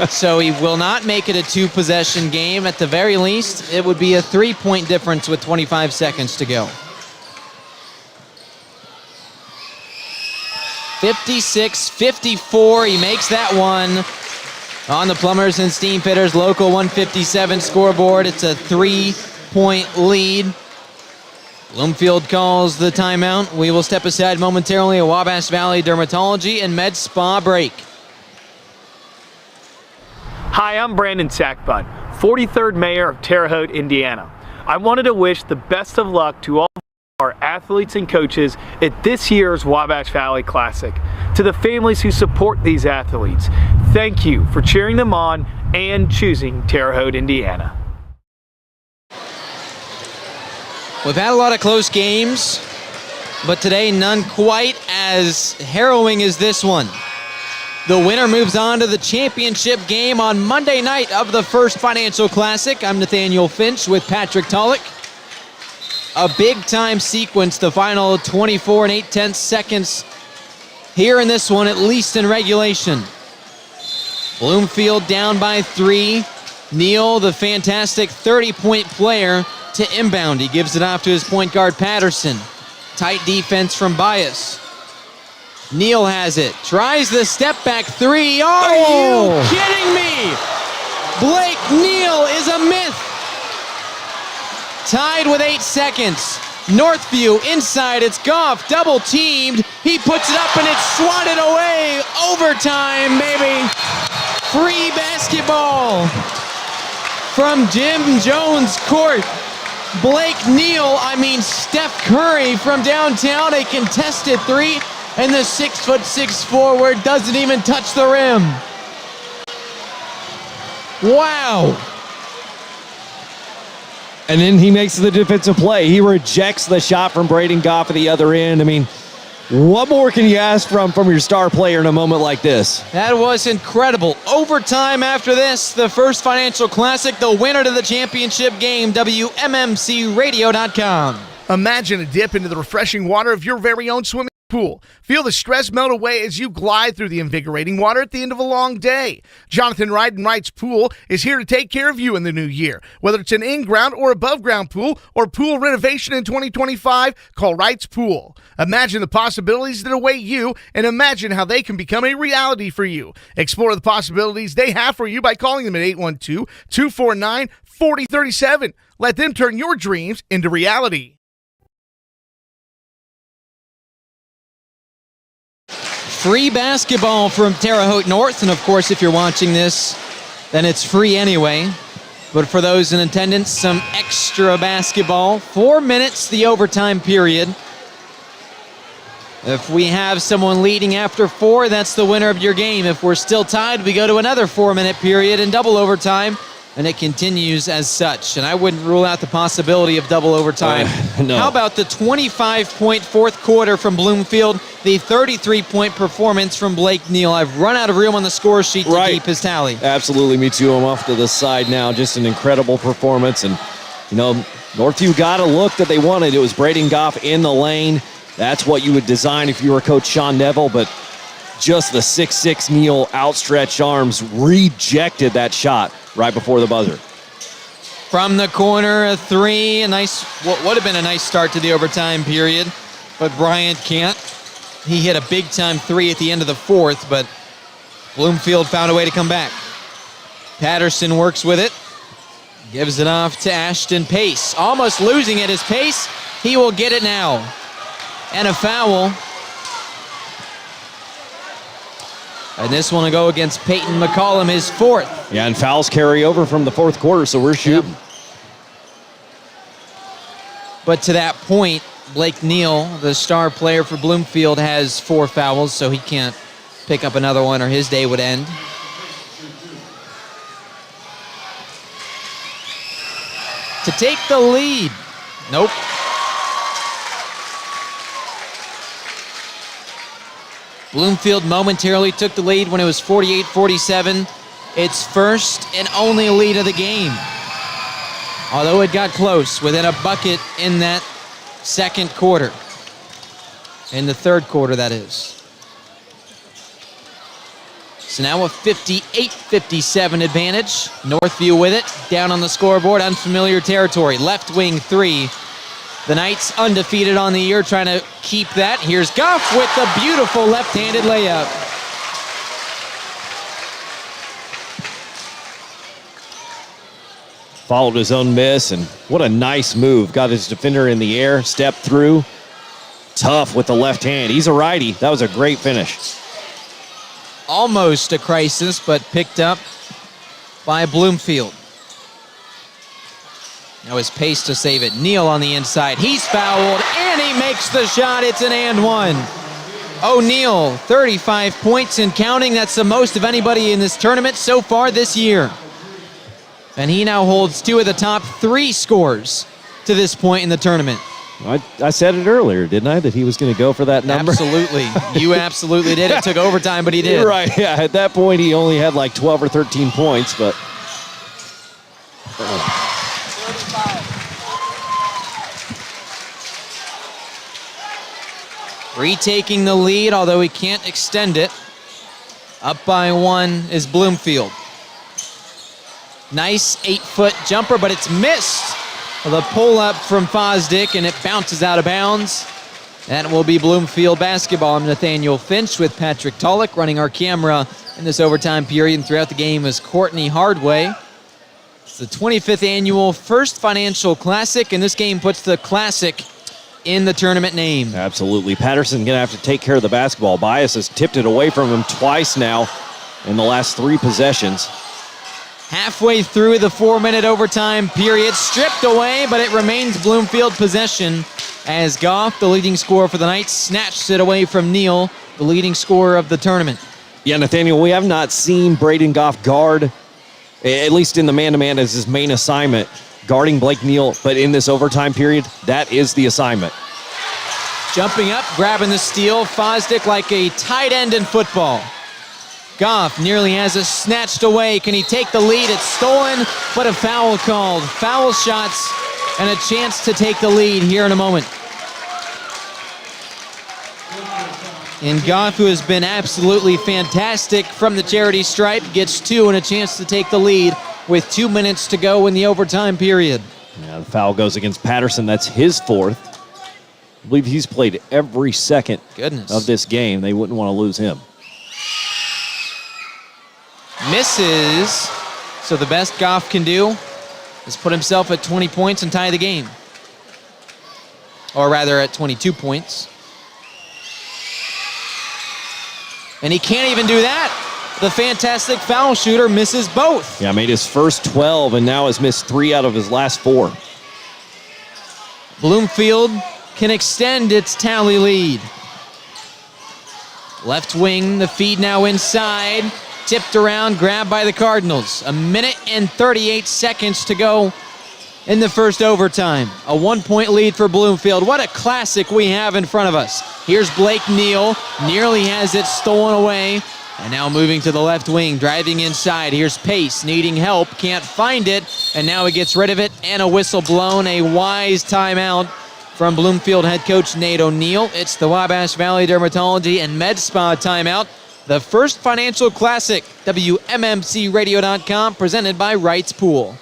So he will not make it a 2-possession game. At the very least, it would be a 3-point difference with 25 seconds to go. 56-54, he makes that one on the Plumbers and Steamfitters Local 157 scoreboard. It's a 3-point lead. Bloomfield calls the timeout. We will step aside momentarily. A Wabash Valley Dermatology and Med Spa break. Hi, I'm Brandon Sackbut, 43rd Mayor of Terre Haute, Indiana. I wanted to wish the best of luck to all our athletes and coaches at this year's Wabash Valley Classic. To the families who support these athletes, thank you for cheering them on and choosing Terre Haute, Indiana. We've had a lot of close games, but today none quite as harrowing as this one. The winner moves on to the championship game on Monday night of the First Financial Classic. I'm Nathaniel Finch with Patrick Tulloch. A big-time sequence, the final 24 and 8/10 seconds here in this one, at least in regulation. Bloomfield down by 3. Neal, the fantastic 30-point player, to inbound. He gives it off to his point guard, Patterson. Tight defense from Bias. Neal has it. Tries the step-back 3. Are you kidding me? Blake Neal is a myth. Tied with 8 seconds. Northview inside. It's Goff. Double-teamed. He puts it up and it's swatted away. Overtime, maybe. Free basketball from Jim Jones' court. Blake Neal, Steph Curry from downtown. A contested 3. And the 6'6" forward doesn't even touch the rim. Wow. And then he makes the defensive play. He rejects the shot from Braden Goff at the other end. What more can you ask from your star player in a moment like this? That was incredible. Overtime after this, the First Financial Classic, the winner to the championship game, WMMCRadio.com. Imagine a dip into the refreshing water of your very own swimming pool. Feel the stress melt away as you glide through the invigorating water at the end of a long day. Jonathan Ryden Wright's Pool is here to take care of you in the new year. Whether it's an in-ground or above-ground pool or pool renovation in 2025, call Wright's Pool. Imagine the possibilities that await you and imagine how they can become a reality for you. Explore the possibilities they have for you by calling them at 812-249-4037. Let them turn your dreams into reality. Free basketball from Terre Haute North, and of course, if you're watching this, then it's free anyway. But for those in attendance, some extra basketball. 4 minutes, the overtime period. If we have someone leading after 4, that's the winner of your game. If we're still tied, we go to another 4-minute period in double overtime, and it continues as such. And I wouldn't rule out the possibility of double overtime. No. How about the 25-point fourth quarter from Bloomfield, the 33-point performance from Blake Neal? I've run out of room on the score sheet to keep his tally. Absolutely, me too. I'm off to the side now. Just an incredible performance. And, Northview got a look that they wanted. It was Braden Goff in the lane. That's what you would design if you were Coach Sean Neville, but just the 6'6" Neal outstretched arms rejected that shot right before the buzzer. From the corner, a 3. A nice, what would have been a nice start to the overtime period, but Bryant can't. He hit a big-time 3 at the end of the fourth, but Bloomfield found a way to come back. Patterson works with it. Gives it off to Ashton Pace. Almost losing it is Pace. He will get it now. And a foul. And this one will go against Peyton McCollum, his 4th. Yeah, and fouls carry over from the fourth quarter, so we're shooting. Yep. But to that point, Blake Neal, the star player for Bloomfield, has 4 fouls, so he can't pick up another one or his day would end. To take the lead. Nope. Bloomfield momentarily took the lead when it was 48-47. Its first and only lead of the game. Although it got close, within a bucket in that second quarter. In the third quarter, that is. So now a 58-57 advantage. Northview with it, down on the scoreboard, unfamiliar territory. Left wing three. The Knights undefeated on the year, trying to keep that. Here's Goff with the beautiful left-handed layup. Followed his own miss, and what a nice move. Got his defender in the air, stepped through. Tough with the left hand. He's a righty. That was a great finish. Almost a crisis, but picked up by Bloomfield. Now his pace to save it. Neal on the inside. He's fouled, and he makes the shot. It's an and one. O'Neal, 35 points and counting. That's the most of anybody in this tournament so far this year. And he now holds two of the top three scores to this point in the tournament. I said it earlier, didn't I, that he was going to go for that number? Absolutely. You absolutely did. It took overtime, but he did. Right, yeah. At that point, he only had like 12 or 13 points, but... Retaking the lead, although he can't extend it. Up by one is Bloomfield. Nice 8-foot jumper, but it's missed. The pull-up from Fosdick, and it bounces out of bounds. That will be Bloomfield basketball. I'm Nathaniel Finch with Patrick Tulloch. Running our camera in this overtime period and throughout the game is Courtney Hardway. It's the 25th annual First Financial Classic, and this game puts the Classic in the tournament name. Absolutely. Patterson going to have to take care of the basketball. Bias has tipped it away from him twice now in the last three possessions. Halfway through the 4-minute overtime period, stripped away, but it remains Bloomfield possession as Goff, the leading scorer for the Knights, snatched it away from Neal, the leading scorer of the tournament. Yeah, Nathaniel, we have not seen Braden Goff guard, at least in the man-to-man as his main assignment, guarding Blake Neal, but in this overtime period, that is the assignment. Jumping up, grabbing the steal, Fosdick like a tight end in football. Goff nearly has it snatched away. Can he take the lead? It's stolen, but a foul called. Foul shots and a chance to take the lead here in a moment. And Goff, who has been absolutely fantastic from the charity stripe, gets two and a chance to take the lead with 2 minutes to go in the overtime period. Yeah, the foul goes against Patterson. That's his fourth. I believe he's played every second of this game. They wouldn't want to lose him. Misses, so the best Goff can do is put himself at 20 points and tie the game. Or rather at 22 points. And he can't even do that. The fantastic foul shooter misses both. Yeah, made his first 12 and now has missed 3 out of his last 4. Bloomfield can extend its tally lead. Left wing, the feed now inside. Tipped around, grabbed by the Cardinals. 1 minute and 38 seconds to go in the first overtime. A 1-point lead for Bloomfield. What a classic we have in front of us. Here's Blake Neal. Nearly has it stolen away. And now moving to the left wing, driving inside. Here's Pace, needing help, can't find it. And now he gets rid of it, and a whistle blown. A wise timeout from Bloomfield head coach Nate O'Neal. It's the Wabash Valley Dermatology and Med Spa timeout. The First Financial Classic, WMMCRadio.com, presented by Wright's Pool.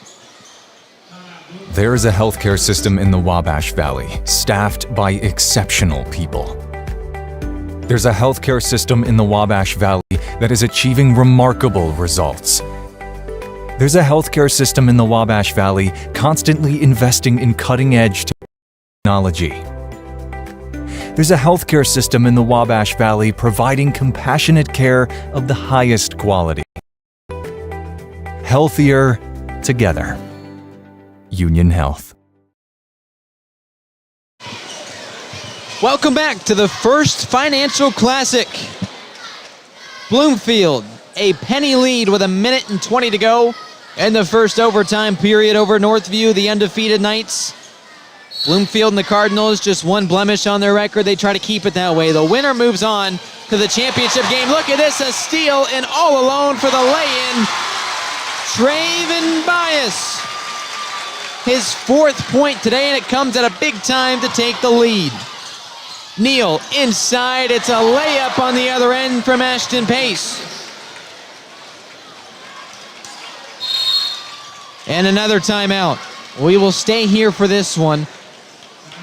There is a healthcare system in the Wabash Valley, staffed by exceptional people. There's a healthcare system in the Wabash Valley that is achieving remarkable results. There's a healthcare system in the Wabash Valley constantly investing in cutting-edge technology. There's a healthcare system in the Wabash Valley providing compassionate care of the highest quality. Healthier together. Union Health. Welcome back to the First Financial Classic. Bloomfield, a penny lead with 1 minute and 20 to go in the first overtime period over Northview, the undefeated Knights. Bloomfield and the Cardinals, just one blemish on their record. They try to keep it that way. The winner moves on to the championship game. Look at this, a steal and all alone for the lay-in. Traven Bias. His 4th point today, and it comes at a big time to take the lead. Neal inside. It's a layup on the other end from Ashton Pace. And another timeout. We will stay here for this one.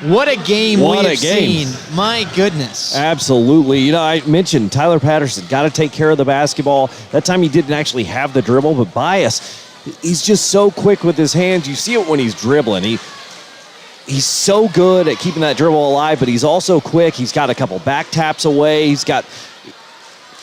What a game we've seen. My goodness. Absolutely. You know, I mentioned Tyler Patterson got to take care of the basketball. That time he didn't actually have the dribble, but Bias, he's just so quick with his hands. You see it when he's dribbling. He's so good at keeping that dribble alive, but he's also quick. He's got a couple back taps away. He's got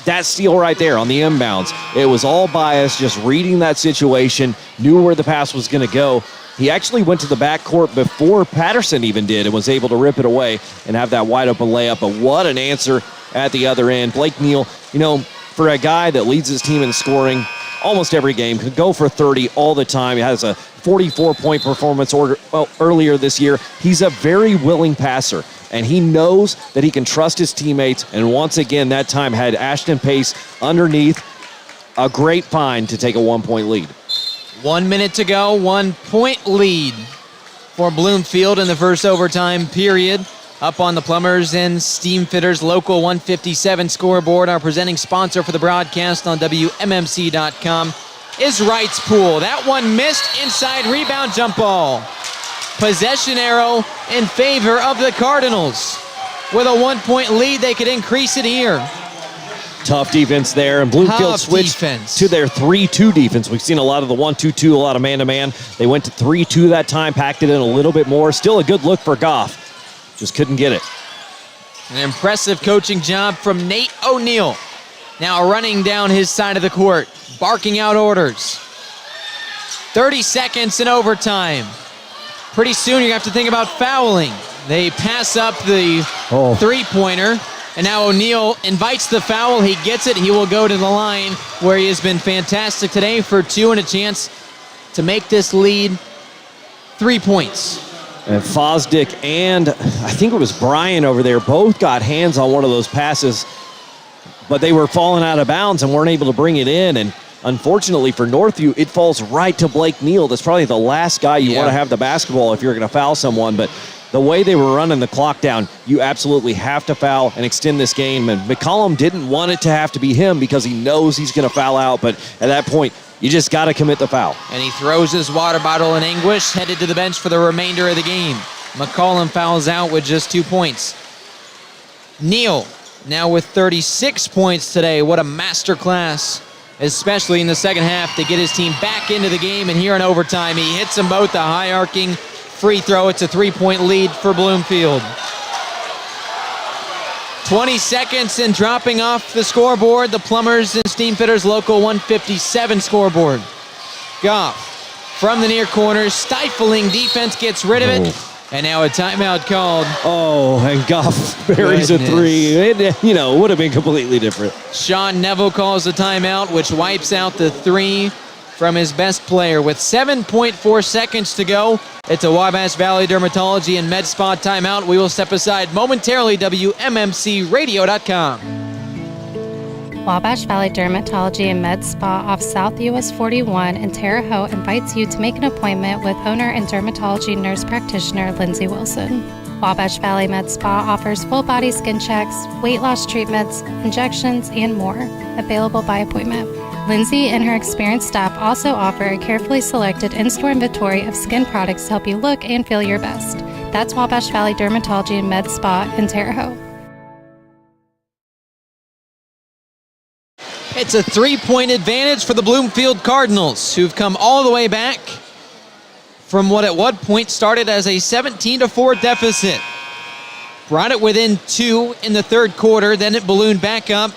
that steal right there on the inbounds. It was all Bias, just reading that situation, knew where the pass was going to go. He actually went to the backcourt before Patterson even did and was able to rip it away and have that wide open layup. But what an answer at the other end. Blake Neal, you know, for a guy that leads his team in scoring almost every game, could go for 30 all the time. He has a 44-point performance earlier this year. He's a very willing passer, and he knows that he can trust his teammates. And once again, that time had Ashton Pace underneath. A great find to take a 1-point lead. 1 minute to go, 1-point lead for Bloomfield in the first overtime period. Up on the Plumbers and Steam Fitters Local 157 scoreboard. Our presenting sponsor for the broadcast on WMMC.com is Wright's Pool. That one missed, inside rebound jump ball. Possession arrow in favor of the Cardinals. With a 1-point lead, they could increase it here. Tough defense there, and Bloomfield switched to their 3-2 defense. We've seen a lot of the 1-2-2, a lot of man-to-man. They went to 3-2 that time, packed it in a little bit more. Still a good look for Goff. Just couldn't get it. An impressive coaching job from Nate O'Neill. Now running down his side of the court, barking out orders. 30 seconds in overtime. Pretty soon you have to think about fouling. They pass up the three-pointer, and now O'Neill invites the foul. He gets it. He will go to the line where he has been fantastic today for 2 and a chance to make this lead 3 points. And Fosdick and I think it was Brian over there both got hands on one of those passes, but they were falling out of bounds and weren't able to bring it in. And unfortunately for Northview, it falls right to Blake Neal. That's probably the last guy you want to have the basketball if you're going to foul someone. But the way they were running the clock down, you absolutely have to foul and extend this game. And McCollum didn't want it to have to be him because he knows he's going to foul out. But at that point, you just got to commit the foul. And he throws his water bottle in anguish, headed to the bench for the remainder of the game. McCollum fouls out with just 2 points. Neal now with 36 points today. What a masterclass, especially in the second half, to get his team back into the game. And here in overtime, he hits them both. A high-arcing free throw. It's a 3-point lead for Bloomfield. 20 seconds and dropping off the scoreboard. The Plumbers and Steam Fitters Local 157 scoreboard. Goff from the near corner. Stifling defense gets rid of it. And now a timeout called. Oh, and Goff buries a three. It, would have been completely different. Sean Neville calls the timeout, which wipes out the three from his best player. With 7.4 seconds to go, it's a Wabash Valley Dermatology and Med Spa timeout. We will step aside momentarily. WMMCRadio.com. Wabash Valley Dermatology and Med Spa off South US 41 in Terre Haute invites you to make an appointment with owner and dermatology nurse practitioner Lindsay Wilson. Wabash Valley Med Spa offers full body skin checks, weight loss treatments, injections, and more, available by appointment. Lindsay and her experienced staff also offer a carefully selected in-store inventory of skin products to help you look and feel your best. That's Wabash Valley Dermatology and Med Spa in Terre Haute. It's a 3-point advantage for the Bloomfield Cardinals, who've come all the way back from what at one point started as a 17-4 deficit. Brought it within 2 in the third quarter, then it ballooned back up.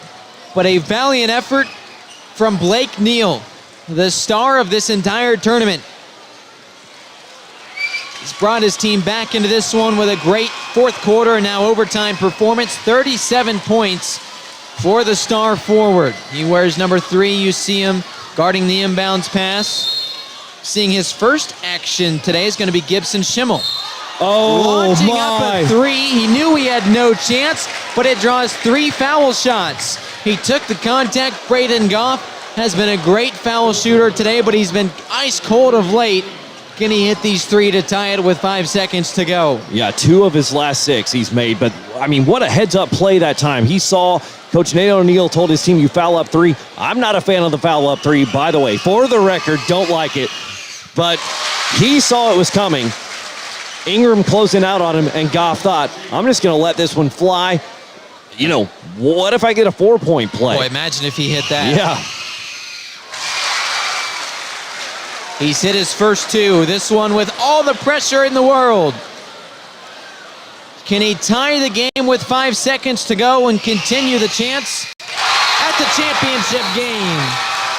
But a valiant effort from Blake Neal, the star of this entire tournament. He's brought his team back into this one with a great fourth quarter and now overtime performance. 37 points for the star forward. He wears number 3. You see him guarding the inbounds pass. Seeing his first action today is going to be Gibson Schimmel. Oh, launching my. up a 3. He knew he had no chance. but it draws 3 foul shots. He took the contact. Braden Goff has been a great foul shooter today, but he's been ice cold of late. Can he hit these 3 to tie it with 5 seconds to go? Yeah, 2 of his last 6 he's made, but I mean, what a heads-up play that time. He saw Coach Nate O'Neill told his team, you foul up 3. I'm not a fan of the foul up 3, by the way. For the record, don't like it. But he saw it was coming. Ingram closing out on him, and Goff thought, I'm just going to let this one fly. You know, what if I get a 4-point play? Boy, imagine if he hit that. Yeah. He's hit his first 2. This one with all the pressure in the world. Can he tie the game with 5 seconds to go and continue the chance at the championship game?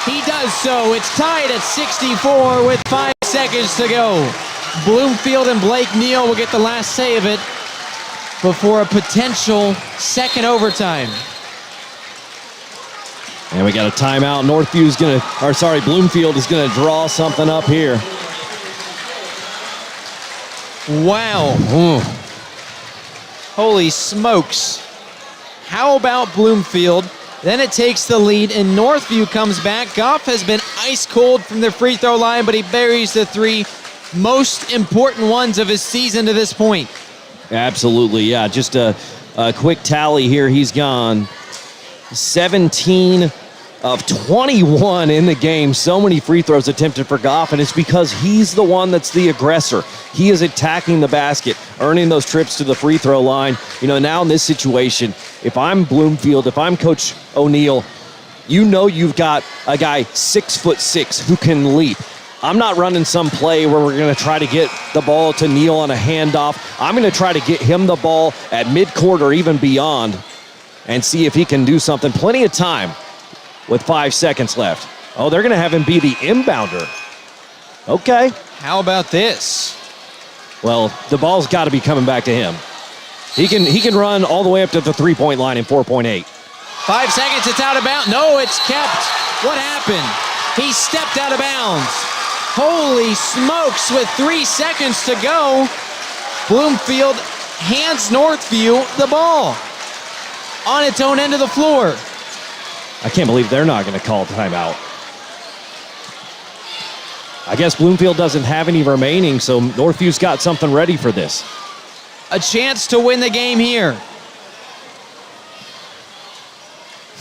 He does so. It's tied at 64 with 5 seconds to go. Bloomfield and Blake Neal will get the last say of it before a potential second overtime. And we got a timeout. Bloomfield is going to draw something up here. Wow. Holy smokes. How about Bloomfield? Then it takes the lead, and Northview comes back. Goff has been ice cold from the free throw line, but he buries the 3 most important ones of his season to this point. Absolutely, yeah. Just a quick tally here. He's gone 17 of 21 in the game. So many free throws attempted for Goff, and it's because he's the one that's the aggressor. He is attacking the basket, earning those trips to the free throw line. You know, now in this situation, if I'm Bloomfield, if I'm Coach O'Neill, you know you've got a guy 6'6" who can leap. I'm not running some play where we're going to try to get the ball to Neal on a handoff. I'm going to try to get him the ball at midcourt or even beyond and see if he can do something. Plenty of time with 5 seconds left. Oh, they're going to have him be the inbounder. Okay. How about this? Well, the ball's got to be coming back to him. He can run all the way up to the 3-point line in 4.8. 5 seconds, it's out of bounds. No, it's kept. What happened? He stepped out of bounds. Holy smokes, with 3 seconds to go, Bloomfield hands Northview the ball on its own end of the floor. I can't believe they're not going to call timeout. I guess Bloomfield doesn't have any remaining, so Northview's got something ready for this. A chance to win the game here.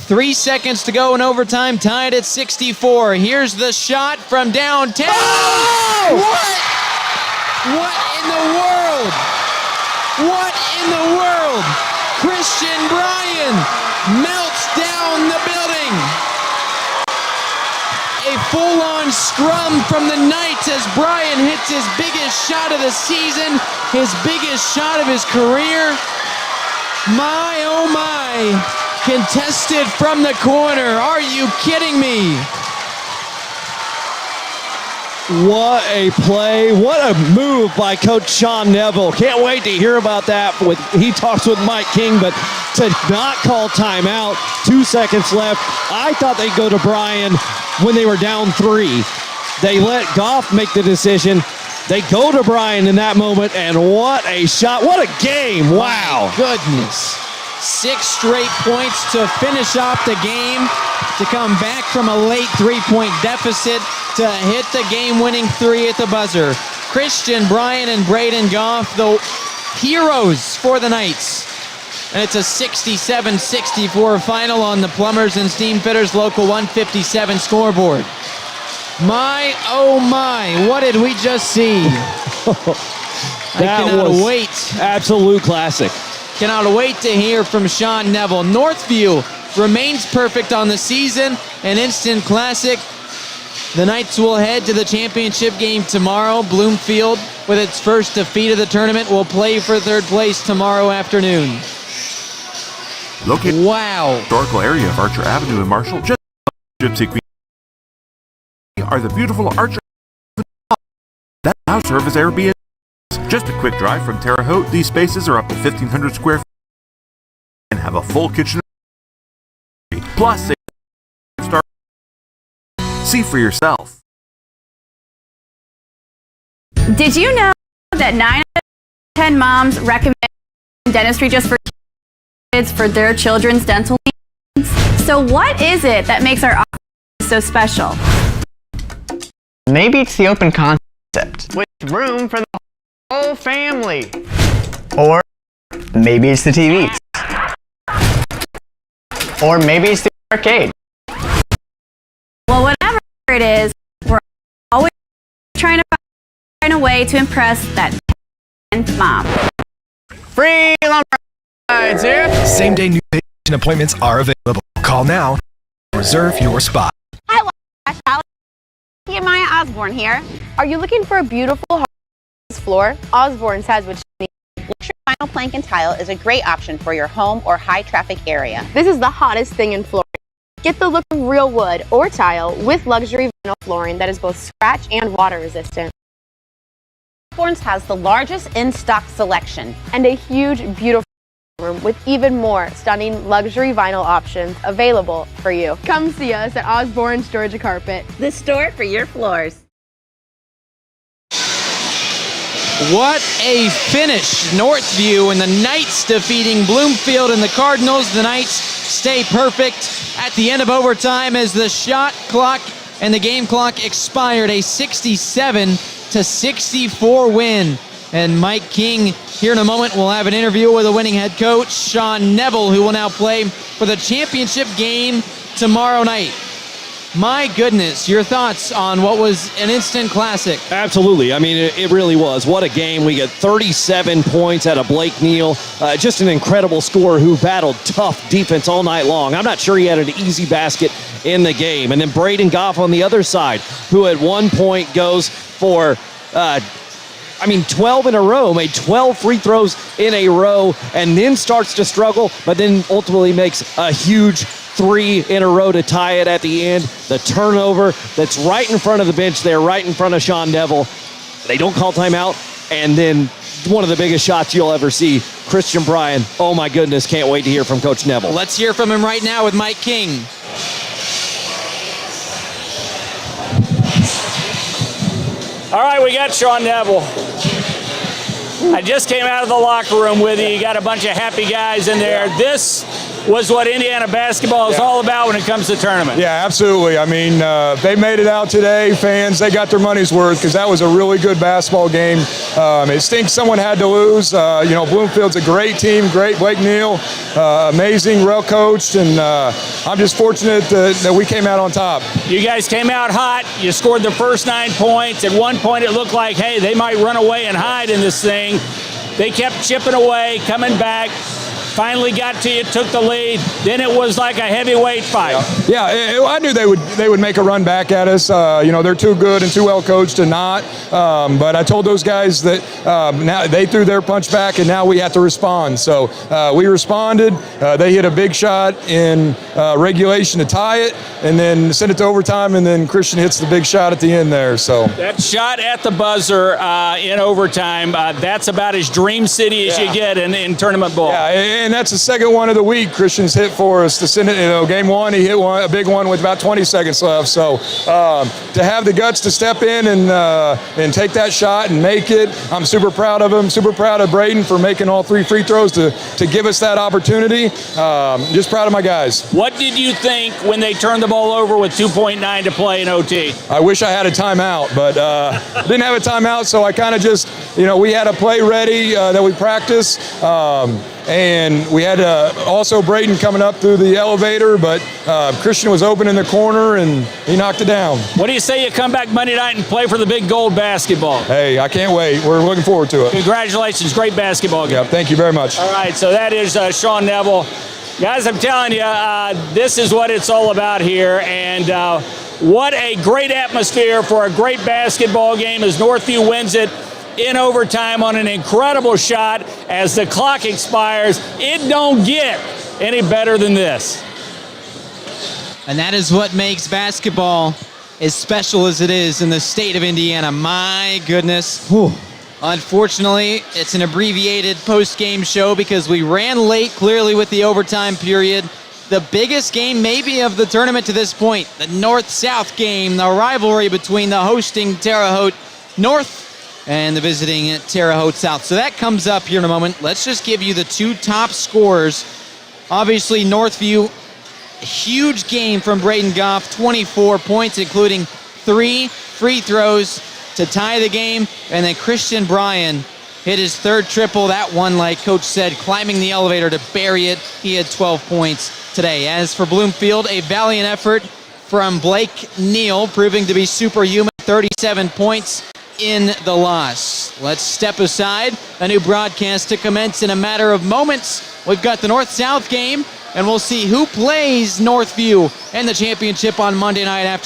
3 seconds to go in overtime, tied at 64. Here's the shot from downtown. Oh! What in the world? What in the world? Christian Bryan melts down the building. A full-on scrum from the Knights as Bryan hits his biggest shot of the season, his biggest shot of his career. My, oh my. Contested from the corner. Are you kidding me? What a play. What a move by Coach Sean Neville. Can't wait to hear about that. He talks with Mike King, but to not call timeout, 2 seconds left. I thought they'd go to Bryan when they were down 3. They let Goff make the decision. They go to Bryan in that moment, and what a shot. What a game. Wow. My goodness. 6 straight points to finish off the game, to come back from a late 3-point deficit, to hit the game-winning 3 at the buzzer. Christian Bryan and Braden Goff, the heroes for the Knights. And it's a 67-64 final on the Plumbers and Steam Fitters Local 157 scoreboard. My, oh my, what did we just see? I cannot wait. Absolute classic. Cannot wait to hear from Sean Neville. Northview remains perfect on the season, an instant classic. The Knights will head to the championship game tomorrow. Bloomfield, with its first defeat of the tournament, will play for 3rd place tomorrow afternoon. Located wow. Historical area of Archer Avenue in Marshall, just Gypsy Queen are the beautiful Archer Avenue that now serve as Airbnb. Just a quick drive from Terre Haute, these spaces are up to 1,500 square feet and have a full kitchen. Plus, see for yourself. Did you know that 9 out of 10 moms recommend dentistry just for kids? kids for their children's dental needs. So what is it that makes our office so special? Maybe it's the open concept with room for the whole family. Or maybe it's the TVs. Or maybe it's the arcade. Well, whatever it is, we're always trying to find a way to impress that 10th mom. Free lumber rides here. Same day new patient appointments are available. Call now to reserve your spot. Hi, Wabash Valley. Maya Osborne here. Are you looking for a beautiful hardwood floor? Osborne's has what you need. Luxury vinyl plank and tile is a great option for your home or high traffic area. This is the hottest thing in flooring. Get the look of real wood or tile with luxury vinyl flooring that is both scratch and water resistant. Osborne's has the largest in-stock selection and a huge, beautiful room with even more stunning luxury vinyl options available for you. Come see us at Osborne's Georgia Carpet, the store for your floors. What a finish. Northview and the Knights defeating Bloomfield and the Cardinals. The Knights stay perfect at the end of overtime as the shot clock and the game clock expired. A 67-64 win. And Mike King, here in a moment, will have an interview with the winning head coach, Sean Neville, who will now play for the championship game tomorrow night. My goodness, your thoughts on what was an instant classic? Absolutely. I mean, it really was. What a game. We got 37 points out of Blake Neal. Just an incredible scorer who battled tough defense all night long. I'm not sure he had an easy basket in the game. And then Braden Goff on the other side, who at one point goes for 12 in a row, made 12 free throws in a row, and then starts to struggle, but then ultimately makes a huge 3 in a row to tie it at the end. The turnover that's right in front of the bench there, right in front of Sean Neville. They don't call timeout, and then one of the biggest shots you'll ever see, Christian Bryan. Oh my goodness, can't wait to hear from Coach Neville. Let's hear from him right now with Mike King. All right, we got Sean Neville. I just came out of the locker room with you. You got a bunch of happy guys in there. This was what Indiana basketball is all about when it comes to tournament. Yeah, absolutely. I mean, they made it out today. Fans, they got their money's worth because that was a really good basketball game. It stinks someone had to lose. Bloomfield's a great team, great Blake Neal, amazing, well coached, and I'm just fortunate that we came out on top. You guys came out hot. You scored the first 9 points. At one point, it looked like, hey, they might run away and hide in this thing. They kept chipping away, coming back. Finally got to you, took the lead. Then it was like a heavyweight fight. Yeah, I knew they would make a run back at us. They're too good and too well coached to not. But I told those guys that now they threw their punch back, and now we have to respond. So we responded. They hit a big shot in regulation to tie it, and then send it to overtime. And then Christian hits the big shot at the end there. So that shot at the buzzer in overtime. That's about as dream city as you get in tournament ball. Yeah, and that's the second one of the week Christian's hit for us to send it. Game one, he hit a big one with about 20 seconds left. So to have the guts to step in and take that shot and make it, I'm super proud of him. Super proud of Braden for making all 3 free throws to give us that opportunity. Just proud of my guys. What did you think when they turned the ball over with 2.9 to play in OT? I wish I had a timeout, but didn't have a timeout, so I kind of just, we had a play ready that we practiced. And we had also Braden coming up through the elevator, but Christian was open in the corner, and he knocked it down. What do you say you come back Monday night and play for the big gold basketball? Hey, I can't wait. We're looking forward to it. Congratulations. Great basketball game. Yeah, thank you very much. All right, so that is Sean Neville. Guys, I'm telling you, this is what it's all about here, and what a great atmosphere for a great basketball game as Northview wins it in overtime on an incredible shot as the clock expires. It don't get any better than this. And that is what makes basketball as special as it is in the state of Indiana. My goodness. Whew. Unfortunately, it's an abbreviated post-game show because we ran late clearly with the overtime period. The biggest game maybe of the tournament to this point, the North-South game, the rivalry between the hosting Terre Haute North and the visiting Terre Haute South. So that comes up here in a moment. Let's just give you the 2 top scorers Obviously, Northview, huge game from Braden Goff, 24 points, including 3 free throws to tie the game. And then Christian Bryan hit his third triple. That one, like Coach said, climbing the elevator to bury it. He had 12 points today. As for Bloomfield, a valiant effort from Blake Neal, proving to be superhuman, 37 points in the loss. Let's step aside. A new broadcast to commence in a matter of moments. We've got the North-South game, and we'll see who plays Northview in the championship on Monday night after